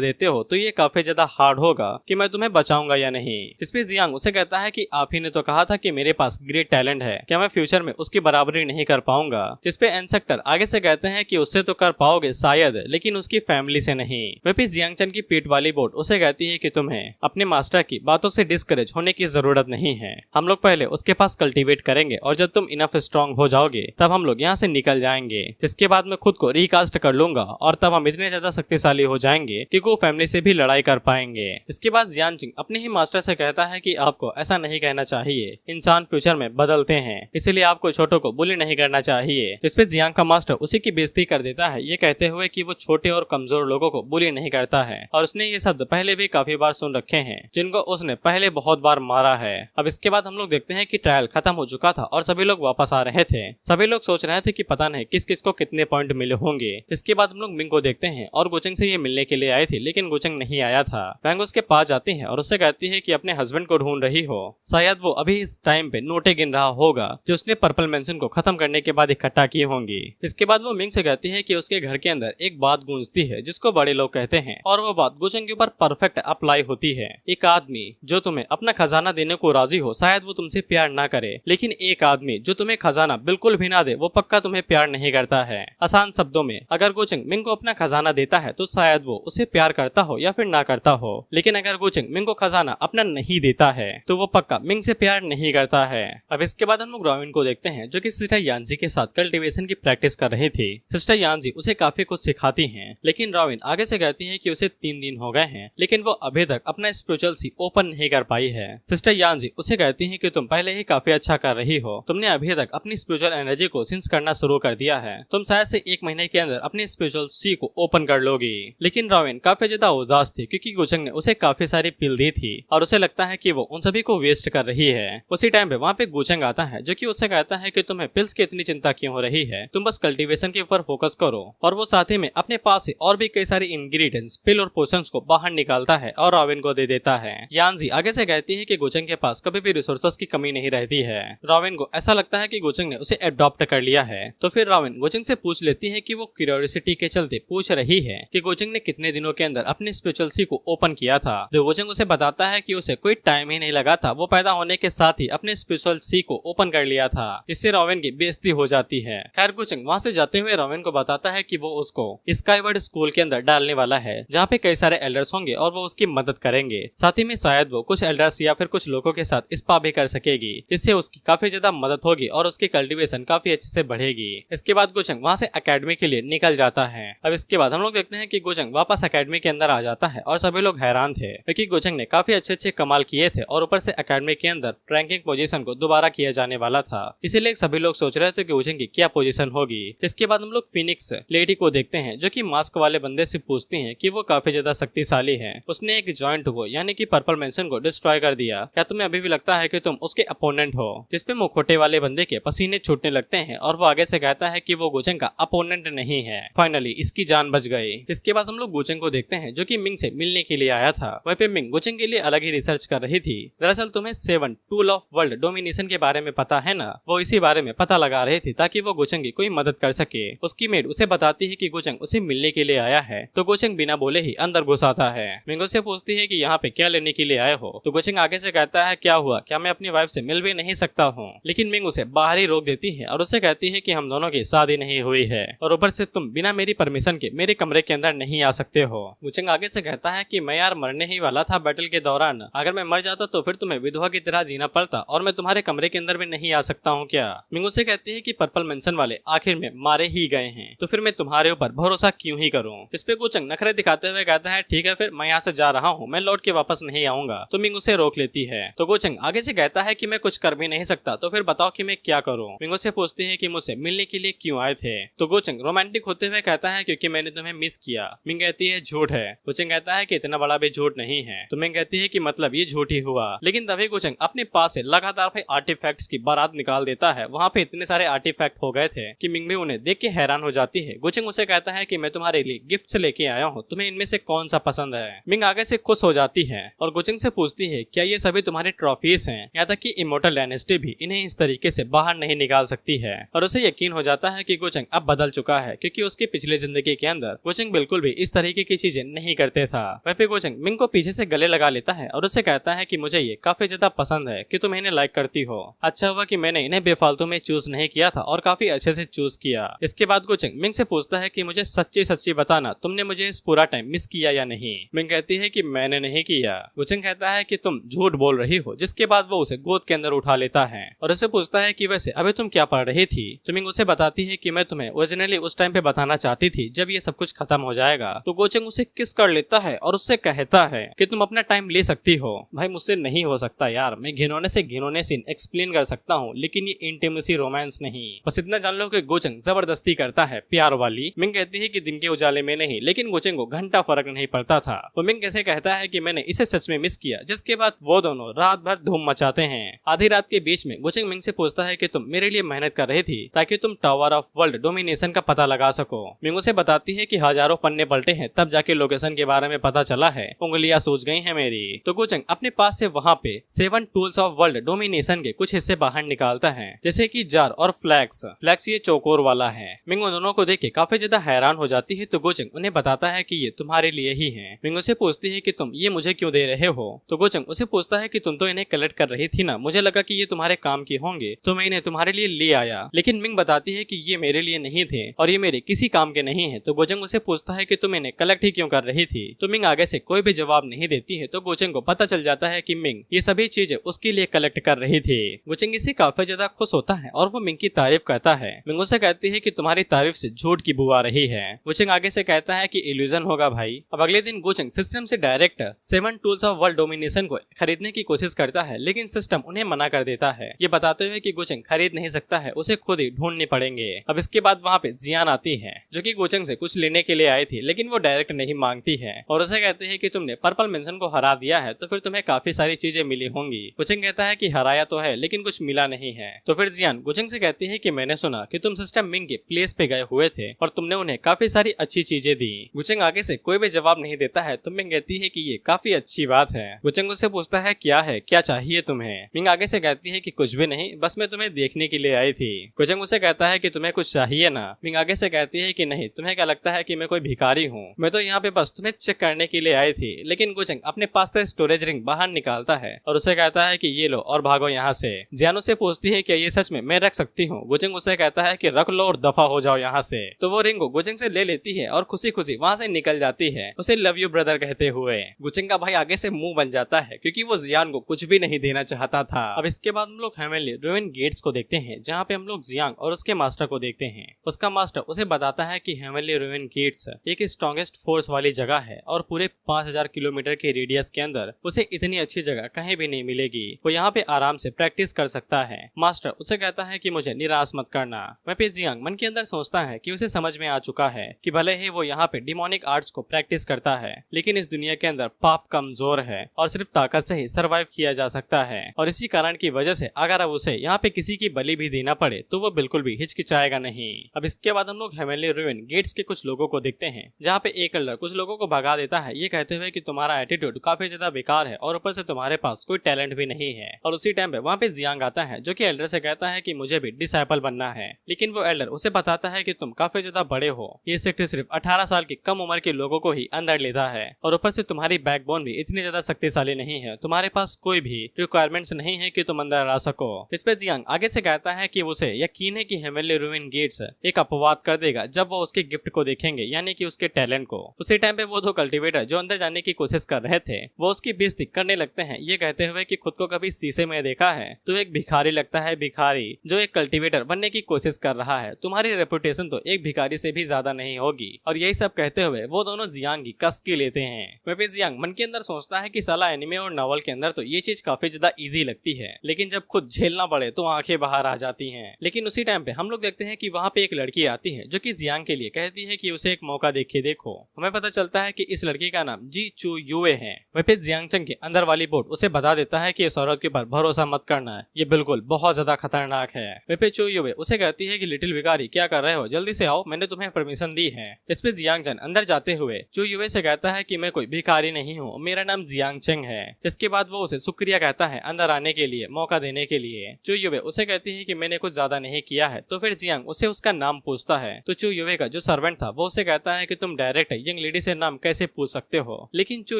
देते हो तो ये काफी ज्यादा हार्ड होगा कि मैं तुम्हें बचाऊंगा या नहीं। जिसपे जियांग उसे कहता है कि आप ही ने तो कहा था कि मेरे पास ग्रेट टैलेंट है, क्या मैं फ्यूचर में उसकी बराबरी नहीं कर पाऊंगा? जिसपे एनसेक्टर आगे से कहते हैं कि उससे तो कर पाओगे शायद, लेकिन उसकी फैमिली से नहीं। वह भी जियांग चन की पीठ वाली बोट उसे कहती है कि तुम्हें अपने मास्टर की बातों से डिस्करेज होने की जरूरत नहीं है, हम लोग पहले उसके पास कल्टीवेट करेंगे और जब तुम इनफ स्ट्रांग हो जाओगे तब हम लोग यहाँ से निकल जाएंगे, जिसके बाद मैं खुद को रिकास्ट कर लूंगा और तब हम इतने ज्यादा शक्तिशाली हो जाएंगे कि वो फैमिली से भी लड़ाई कर पाएंगे। इसके बाद जियांग अपने ही मास्टर से कहता है कि आपको ऐसा नहीं कहना चाहिए, इंसान फ्यूचर में बदलते हैं, इसलिए आपको छोटों को बुली नहीं करना चाहिए। जिसपे जियांग का मास्टर उसी की बेइज्जती कर देता है, ये कहते हुए कि वो छोटे और कमजोर लोगों को बुली नहीं करता है और उसने ये शब्द पहले भी काफी बार सुन रखे हैं, जिनको उसने पहले बहुत बार मारा है। अब इसके बाद हम लोग देखते हैं कि ट्रायल खत्म हो चुका था और सभी लोग वापस आ रहे थे। सभी लोग सोच रहे थे कि पता नहीं किस किस को कितने पॉइंट मिले होंगे। इसके बाद हम लोग मिंग को देखते हैं और गोचंग से ये मिलने के लिए आए थे, लेकिन गोचंग नहीं आया था। वैंग उसके पास जाती है और उससे कहती है कि अपने हस्बैंड को ढूंढ रही हो, शायद वो अभी इस टाइम पे नोटे गिन रहा होगा जो उसने पर्पल मेंशन को खत्म करने के बाद इकट्ठा की होंगी। इसके बाद वो मिंग से कहती है कि उसके घर के अंदर एक बात गूंजती है जिसको बड़े लोग कहते हैं, और वो बात गोचंग के ऊपर परफेक्ट अप्लाई होती है। एक आदमी जो तुम्हें अपना खजाना देने को राजी हो, शायद वो तुमसे प्यार ना करे, लेकिन एक आदमी जो तुम्हें खजाना बिल्कुल भी ना दे, वो पक्का तुम्हें प्यार नहीं करता है। आसान शब्दों में, अगर गोचंग मिंग को अपना खजाना देता है तो शायद वो उसे प्यार करता हो या फिर ना करता हो, लेकिन अगर गोचंग मिंग को खजाना अपना नहीं देता है तो वो पक्का मिंग से प्यार नहीं करता है। अब इसके बाद हम लोग रॉविन को देखते हैं जो कि सिस्टर यांजी के साथ कल्टीवेशन की प्रैक्टिस कर रही थी। सिस्टर यांजी उसे काफी कुछ सिखाती हैं, लेकिन रॉविन आगे से कहती है कि उसे 3 दिन हो गए हैं, लेकिन वो अभी तक अपना स्पिरिचुअल सी ओपन नहीं कर पाई है। सिस्टर यांजी उसे कहती है कि तुम पहले ही काफी अच्छा कर रही हो, तुमने अभी तक अपनी स्पिरिचुअल एनर्जी को सेंस करना शुरू कर दिया है, तुम शायद से 1 महीने के अंदर अपनी स्पिरिचुअल सी को ओपन कर लोगी। लेकिन रॉविन काफी ज्यादा उदास थी क्योंकि गोचंग ने उसे काफी सारी पिल दी थी और उसे लगता है कि वो उन सभी को वेस्ट कर रही है। उसी टाइम पे वहाँ पे गोचंग आता है जो कि उसे कहता है कि तुम्हें पिल्स की इतनी चिंता क्यों हो रही है, तुम बस कल्टीवेशन के ऊपर फोकस करो। और वो साथ ही में अपने पास से और भी कई सारे इंग्रेडिएंट्स, पिल और पोशंस को बाहर निकालता है और रॉविन को दे देता है। यांजी आगे से कहती है कि गोचंग के पास कभी भी रिसोर्सेस की कमी नहीं रहती है। रॉविन को ऐसा लगता है कि गोचंग ने उसे अडॉप्ट कर लिया है, तो फिर रॉविन गोचंग से पूछ लेती है कि वो क्यूरियोसिटी के चलते पूछ रही है कि गोचंग ने कितने दिनों के अंदर अपने स्पिरिचुअल सी को ओपन किया था। जो गोचंग उसे बताता है कि उसे कोई टाइम ही नहीं लगा था, वो पैदा होने के साथ ही अपने स्पिरिचुअल सी को ओपन कर लिया था। इससे रॉविन की बेइज्जती हो जाती है। खैर गोचंग वहाँ से जाते हुए रॉविन को बताता है कि वो उसको स्काईवर्ड स्कूल के अंदर डालने वाला है, जहाँ पे कई सारे एल्डर्स होंगे और वो उसकी मदद करेंगे। साथ ही में शायद वो कुछ एल्डर्स या फिर कुछ लोगों के साथ स्पा भी कर सकेगी, जिससे उसकी काफी ज्यादा मदद होगी और उसकी कल्टीवेशन काफी अच्छे से बढ़ेगी। इसके बाद गोचंग वहाँ से एकेडमी के लिए निकल जाता है। अब इसके बाद हम लोग देखते हैं कि गोचंग वापस एकेडमी के अंदर आ जाता है और सभी लोग हैरान थे क्योंकि गोचंग ने काफी अच्छे कमाल किए थे और ऊपर से एकेडमी के अंदर रैंकिंग पोजीशन को दोबारा किया जाने वाला था, इसीलिए सभी लोग सोच रहे थे कि गोचंग की क्या पोजीशन होगी। इसके बाद हम लोग फिनिक्स लेडी को देखते हैं जो कि मास्क वाले बंदे से पूछती हैं कि वो काफी ज्यादा शक्तिशाली है, उसने एक जॉइंट को यानी कि पर्पल मेंशन को डिस्ट्रॉय कर दिया, क्या तुम्हें अभी भी लगता है कि तुम उसके अपोनेंट हो? जिसपे मुखोटे वाले बंदे के पसीने छूटने लगते हैं और वो आगे से कहता है कि वो गोचंग का अपोनेंट नहीं है। फाइनली इसकी जान बच गई। इसके बाद हम लोग गोचंग को देखते हैं जो कि मिंग से मिलने के लिए आया था। वहीं पे मिंग गोचंग के लिए अलग ही रिसर्च कर रही थी। दरअसल तुम्हें 7 टूल ऑफ वर्ल्ड डोमिनेशन के बारे में पता है ना, वो इसी बारे में पता लगा रही थी ताकि वो गोचंग की कोई मदद कर सके। उसकी मेड उसे बताती है कि गोचंग उसे मिलने के लिए आया है, तो गोचंग बिना बोले ही अंदर घुस आता है। मिंग से पूछती है कि यहाँ पे क्या लेने के लिए आए हो, तो गोचंग आगे से कहता है क्या हुआ, क्या मैं अपनी वाइफ से मिल भी नहीं सकता हूँ? लेकिन मिंग उसे बाहर ही रोक देती है और उससे कहती है कि हम दोनों की शादी नहीं हुई है और ऊपर से तुम बिना मेरी परमिशन के मेरे कमरे के अंदर नहीं आ सकते हो। गोचंग आगे से कहता है कि मैं यार मरने ही वाला था बैटल के दौरान, अगर मैं मर जाता तो फिर तुम्हें विधवा की तरह जीना पड़ता और मैं तुम्हारे कमरे के अंदर भी नहीं आ सकता हूँ क्या? मिंग से कहती है कि पर्पल मेंशन वाले आखिर में मारे ही गए हैं, तो फिर मैं तुम्हारे ऊपर भरोसा क्यों ही करूँ? जिसपे गोचंग नखरे दिखाते हुए कहता है ठीक है फिर मैं यहाँ से जा रहा हूँ, मैं लौट के वापस नहीं आऊंगा। तो मिंग उसे रोक लेती है। तो गोचंग आगे से कहता है कि मैं कुछ कर भी नहीं सकता, तो फिर बताओ कि मैं क्या करूँ? मिंग से पूछती है कि मुझसे मिलने के लिए क्यों आए थे? तो गोचंग रोमांटिक होते हुए कहता है क्योंकि मैंने तुम्हें मिस किया। मिंग कहती है झूठ है। गोचंग कहता है कि इतना बड़ा भी झूठ नहीं है। तो मिंग कहती है कि मतलब ये झूठ ही हुआ। लेकिन तभी गोचंग अपने पास से लगातार आर्टिफैक्ट्स की बारात निकाल देता है। वहाँ पे इतने सारे आर्टिफैक्ट हो गए थे कि मिंग भी उन्हें देख के हैरान हो जाती है। गोचंग उसे कहता है कि मैं तुम्हारे लिए गिफ्ट लेके आया हूँ, तुम्हें इनमें से कौन सा पसंद है? मिंग आगे से खुश हो जाती है और गोचंग से पूछती है क्या ये सभी तुम्हारे ट्रॉफी फीस हैं, यहाँ तक कि इमोर्टल डायनेस्टी भी इन्हें इस तरीके से बाहर नहीं निकाल सकती है। और उसे यकीन हो जाता है कि गुचेंग अब बदल चुका है, क्योंकि उसकी पिछली जिंदगी के अंदर गुचेंग बिल्कुल भी इस तरीके की चीजें नहीं करते था। वह पे गुचेंग मिंग को पीछे से गले लगा लेता है और उससे कहता है कि मुझे ये काफी ज्यादा पसंद है कि तुम इन्हें लाइक करती हो। अच्छा हुआ कि मैंने इन्हें बेफालतू में चूज नहीं किया था और काफी अच्छे से चूज किया। इसके बाद गुचेंग मिंग से पूछता है कि मुझे सच्ची सच्ची बताना, तुमने मुझे इस पूरा टाइम मिस किया या नहीं। मिंग कहती है कि मैंने नहीं किया। गुचेंग कहता है कि तुम झूठ बोल रही हो, जिसके बाद वो उसे गोद के अंदर उठा लेता है और उसे पूछता है कि वैसे अभी तुम क्या पढ़ रही थी। तो मिंग उसे बताती है कि मैं तुम्हें ओरिजिनली उस टाइम पे बताना चाहती थी जब ये सब कुछ खत्म हो जाएगा। तो गुचेंग उसे किस कर लेता है और उससे कहता है कि तुम अपना टाइम ले सकती हो। भाई मुझसे नहीं हो सकता यार, मैं घिनौने से घिनौने सीन एक्सप्लेन कर सकता हूँ, लेकिन ये इंटीमेसी रोमांस नहीं। बस इतना जान लो कि गुचेंग जबरदस्ती करता है प्यार वाली। मिंग कहती है कि दिन के उजाले में नहीं, लेकिन गुचेंग को घंटा फर्क नहीं पड़ता था। वो मिंग कैसे कहता है कि मैंने इसे सच में मिस किया, जिसके बाद वो दोनों रात भर धूम मचाते हैं। आधी रात के बीच में गुचेंग मिंग से पूछता है कि तुम मेरे लिए मेहनत कर रही थी ताकि तुम टावर ऑफ वर्ल्ड डोमिनेशन का पता लगा सको। मिंग उसे बताती है कि हजारों पन्ने पलटे हैं तब जाके लोकेशन के बारे में पता चला है, उंगलियां सूज गई हैं मेरी। तो गुचेंग अपने पास से वहाँ पे 7 टूल्स ऑफ वर्ल्ड डोमिनेशन के कुछ हिस्से बाहर निकालता है, जैसे कि जार और फ्लैक्स ये चौकोर वाला है। मिंग उन दोनों को देख के काफी ज्यादा हैरान हो जाती है। तो गुचेंग उन्हें बताता है कि ये तुम्हारे लिए ही है। मिंग उसे पूछती है कि तुम ये मुझे क्यों दे रहे हो। तो गुचेंग उसे पूछता है कि तुम तो इन्हें कलेक्ट कर रही थी ना, मुझे लगा कि ये तुम्हारे काम के होंगे तो मैं इन्हें तुम्हारे लिए ले आया। लेकिन मिंग बताती है कि ये मेरे लिए नहीं थे और ये मेरे किसी काम के नहीं है। तो गुचेंग उसे पूछता है कि तुम इन्हें कलेक्ट ही क्यों कर रही थी। तो मिंग आगे से कोई भी जवाब नहीं देती है। तो गुचेंग को पता चल जाता है कि मिंग ये सभी चीजें उसके लिए कलेक्ट कर रही थी। गुचेंग इससे काफी ज्यादा खुश होता है और वो मिंग की तारीफ करता है। मिंग उसे कहती है कि तुम्हारी तारीफ से झूठ की बू आ रही है। गुचेंग आगे से कहता है कि इल्यूजन होगा भाई। अब अगले दिन गुचेंग सिस्टम से direct 7 tools of world domination को खरीदने की कोशिश करता है, लेकिन सिस्टम उन्हें मना कर देता है, ये बताते हुए कि गुचेंग खरीद नहीं सकता है, उसे खुद ही ढूंढने पड़ेंगे। अब इसके बाद वहाँ पे जियान आती है, जो कि गुचेंग से कुछ लेने के लिए आई थी, लेकिन वो डायरेक्ट नहीं मांगती है और उसे कहते हैं कि तुमने पर्पल मेंशन को हरा दिया है तो फिर तुम्हें काफी सारी चीजें मिली होंगी। गुचेंग कहता है कि हराया तो है लेकिन कुछ मिला नहीं है। तो फिर जियान गुचेंग से कहती है कि मैंने सुना कि तुम सिस्टम मिंग के प्लेस पे गए हुए थे और तुमने उन्हें काफी सारी अच्छी चीजें दी। गुचेंग आगे से कोई भी जवाब नहीं देता है। तो मिंग कहती है कि ये काफी अच्छी बात है। गुचेंग उससे पूछता है क्या चाहिए तुम्हें। मिंग आगे से कहती है कि कुछ भी नहीं, बस मैं तुम्हें देखने के लिए आई थी। गुचेंग उसे कहता है कि तुम्हें कुछ चाहिए ना। मिंग आगे से कहती है कि नहीं, तुम्हें क्या लगता है कि मैं कोई भिखारी हूँ, मैं तो यहाँ पे बस तुम्हें चेक करने के लिए आई थी। लेकिन गुचेंग अपने पास से स्टोरेज रिंग बाहर निकालता है और उसे कहता है कि ये लो और भागो यहाँ से। जियान उसे पूछती है कि ये सच में मैं रख सकती हूँ। गुचेंग उसे कहता है कि रख लो और दफा हो जाओ यहाँ से। तो वो रिंग को गुचेंग से ले लेती है और खुशी खुशी वहाँ से निकल जाती है, उसे लव यू ब्रदर कहते हुए। गुचेंग का भाई आगे से मुंह बन जाता है क्योंकि वो जियान को कुछ भी नहीं देना चाहता था। अब इसके बाद हम लोग हेवनली रूइन गेट्स को देखते हैं, जहाँ पे हम लोग जियांग और उसके मास्टर को देखते हैं। उसका मास्टर उसे बताता है कि हेवनली रूइन गेट्स एक स्ट्रॉन्गेस्ट फोर्स वाली जगह है और पूरे 5000 किलोमीटर के रेडियस के अंदर उसे इतनी अच्छी जगह कहीं भी नहीं मिलेगी। वो यहाँ पे आराम से प्रैक्टिस कर सकता है। मास्टर उसे कहता है कि मुझे निराश मत करना। वहीं पे जियांग मन के अंदर सोचता है कि उसे समझ में आ चुका है कि भले ही वो यहाँ पे डिमोनिक आर्ट्स को प्रैक्टिस करता है, लेकिन इस दुनिया के अंदर पाप कमजोर है और सिर्फ ताकत से ही सरवाइव किया जा सकता है। और इसी कारण की वजह से अगर अब उसे यहाँ पे किसी की बलि भी देना पड़े तो वो बिल्कुल भी हिचकिचाएगा नहीं। अब इसके बाद हम लोग हेवनली रूइन गेट्स के कुछ लोगों को देखते हैं, जहाँ पे एक एल्डर कुछ लोगों को भगा देता है, ये कहते हुए कि तुम्हारा एटीट्यूड काफी ज्यादा बेकार है और ऊपर से तुम्हारे पास कोई टैलेंट भी नहीं है। और उसी टाइम पे वहाँ पे जियांग आता है, जो कि एल्डर से कहता है कि मुझे भी डिसाइपल बनना है। लेकिन वो एल्डर उसे बताता है कि तुम काफी ज्यादा बड़े हो, ये सेक्ट सिर्फ 18 साल की कम उम्र के लोगों को ही अंदर लेता है और ऊपर से तुम्हारी बैकबोन भी इतनी ज्यादा शक्तिशाली नहीं है, तुम्हारे पास कोई भी रिक्वायरमेंट्स नहीं है कि तुम अंदर आ सको। इस पे जियांग आगे से कहता है कि उसे यकीन है कि हेवनली रूइन गेट्स एक अपवाद कर देगा जब वो उसके गिफ्ट को देखेंगे, यानी कि उसके टैलेंट को। उसी टाइम पे वो दो कल्टीवेटर जो अंदर जाने की कोशिश कर रहे थे वो उसकी बेइज्जती करने लगते हैं, ये कहते हुए कि खुद को कभी शीशे में देखा है तो एक भिखारी लगता है, भिखारी जो एक कल्टीवेटर बनने की कोशिश कर रहा है, तुम्हारी रेपुटेशन तो एक भिखारी से भी ज्यादा नहीं होगी। और यही सब कहते हुए वो दोनों जियांग की कस की लेते हैं। वहीं जियांग मन के अंदर सोचता है कि साला एनिमे और नॉवल के अंदर तो ये चीज काफी ज्यादा इजी लगती है, लेकिन जब खुद झेलना पड़े तो आंखें बाहर आ जाती हैं। लेकिन उसी टाइम पे हम लोग देखते हैं कि वहाँ पे एक लड़की आती है जो कि जियांग के लिए कहती है कि उसे एक मौका देखे देखो। हमें पता चलता है कि इस लड़की का नाम जी चू युए है। वहीं पे जियांग चंग के अंदर वाली बोर्ड उसे बता देता है कि इस औरत के ऊपर भरोसा मत करना है, ये बिल्कुल बहुत ज्यादा खतरनाक है। वहीं पे चू युए उसे कहती है कि लिटिल भिखारी क्या कर रहे हो, जल्दी से आओ, मैंने तुम्हें परमिशन दी है। इस पे जियांग चंग अंदर जाते हुए चू युए से कहता है कि मैं कोई भिखारी नहीं हूँ, मेरा नाम जियांग चंग है। जिसके बाद वो उसे शुक्रिया शुक्रिया कहता है अंदर आने के लिए, मौका देने के लिए। चू युवे उसे कहती है कि मैंने कुछ ज्यादा नहीं किया है। तो फिर जियांग उसे उसका नाम पूछता है तो चू युवे का जो सर्वेंट था वो उसे कहता है कि तुम डायरेक्ट यंग लेडी से नाम कैसे पूछ सकते हो। लेकिन चू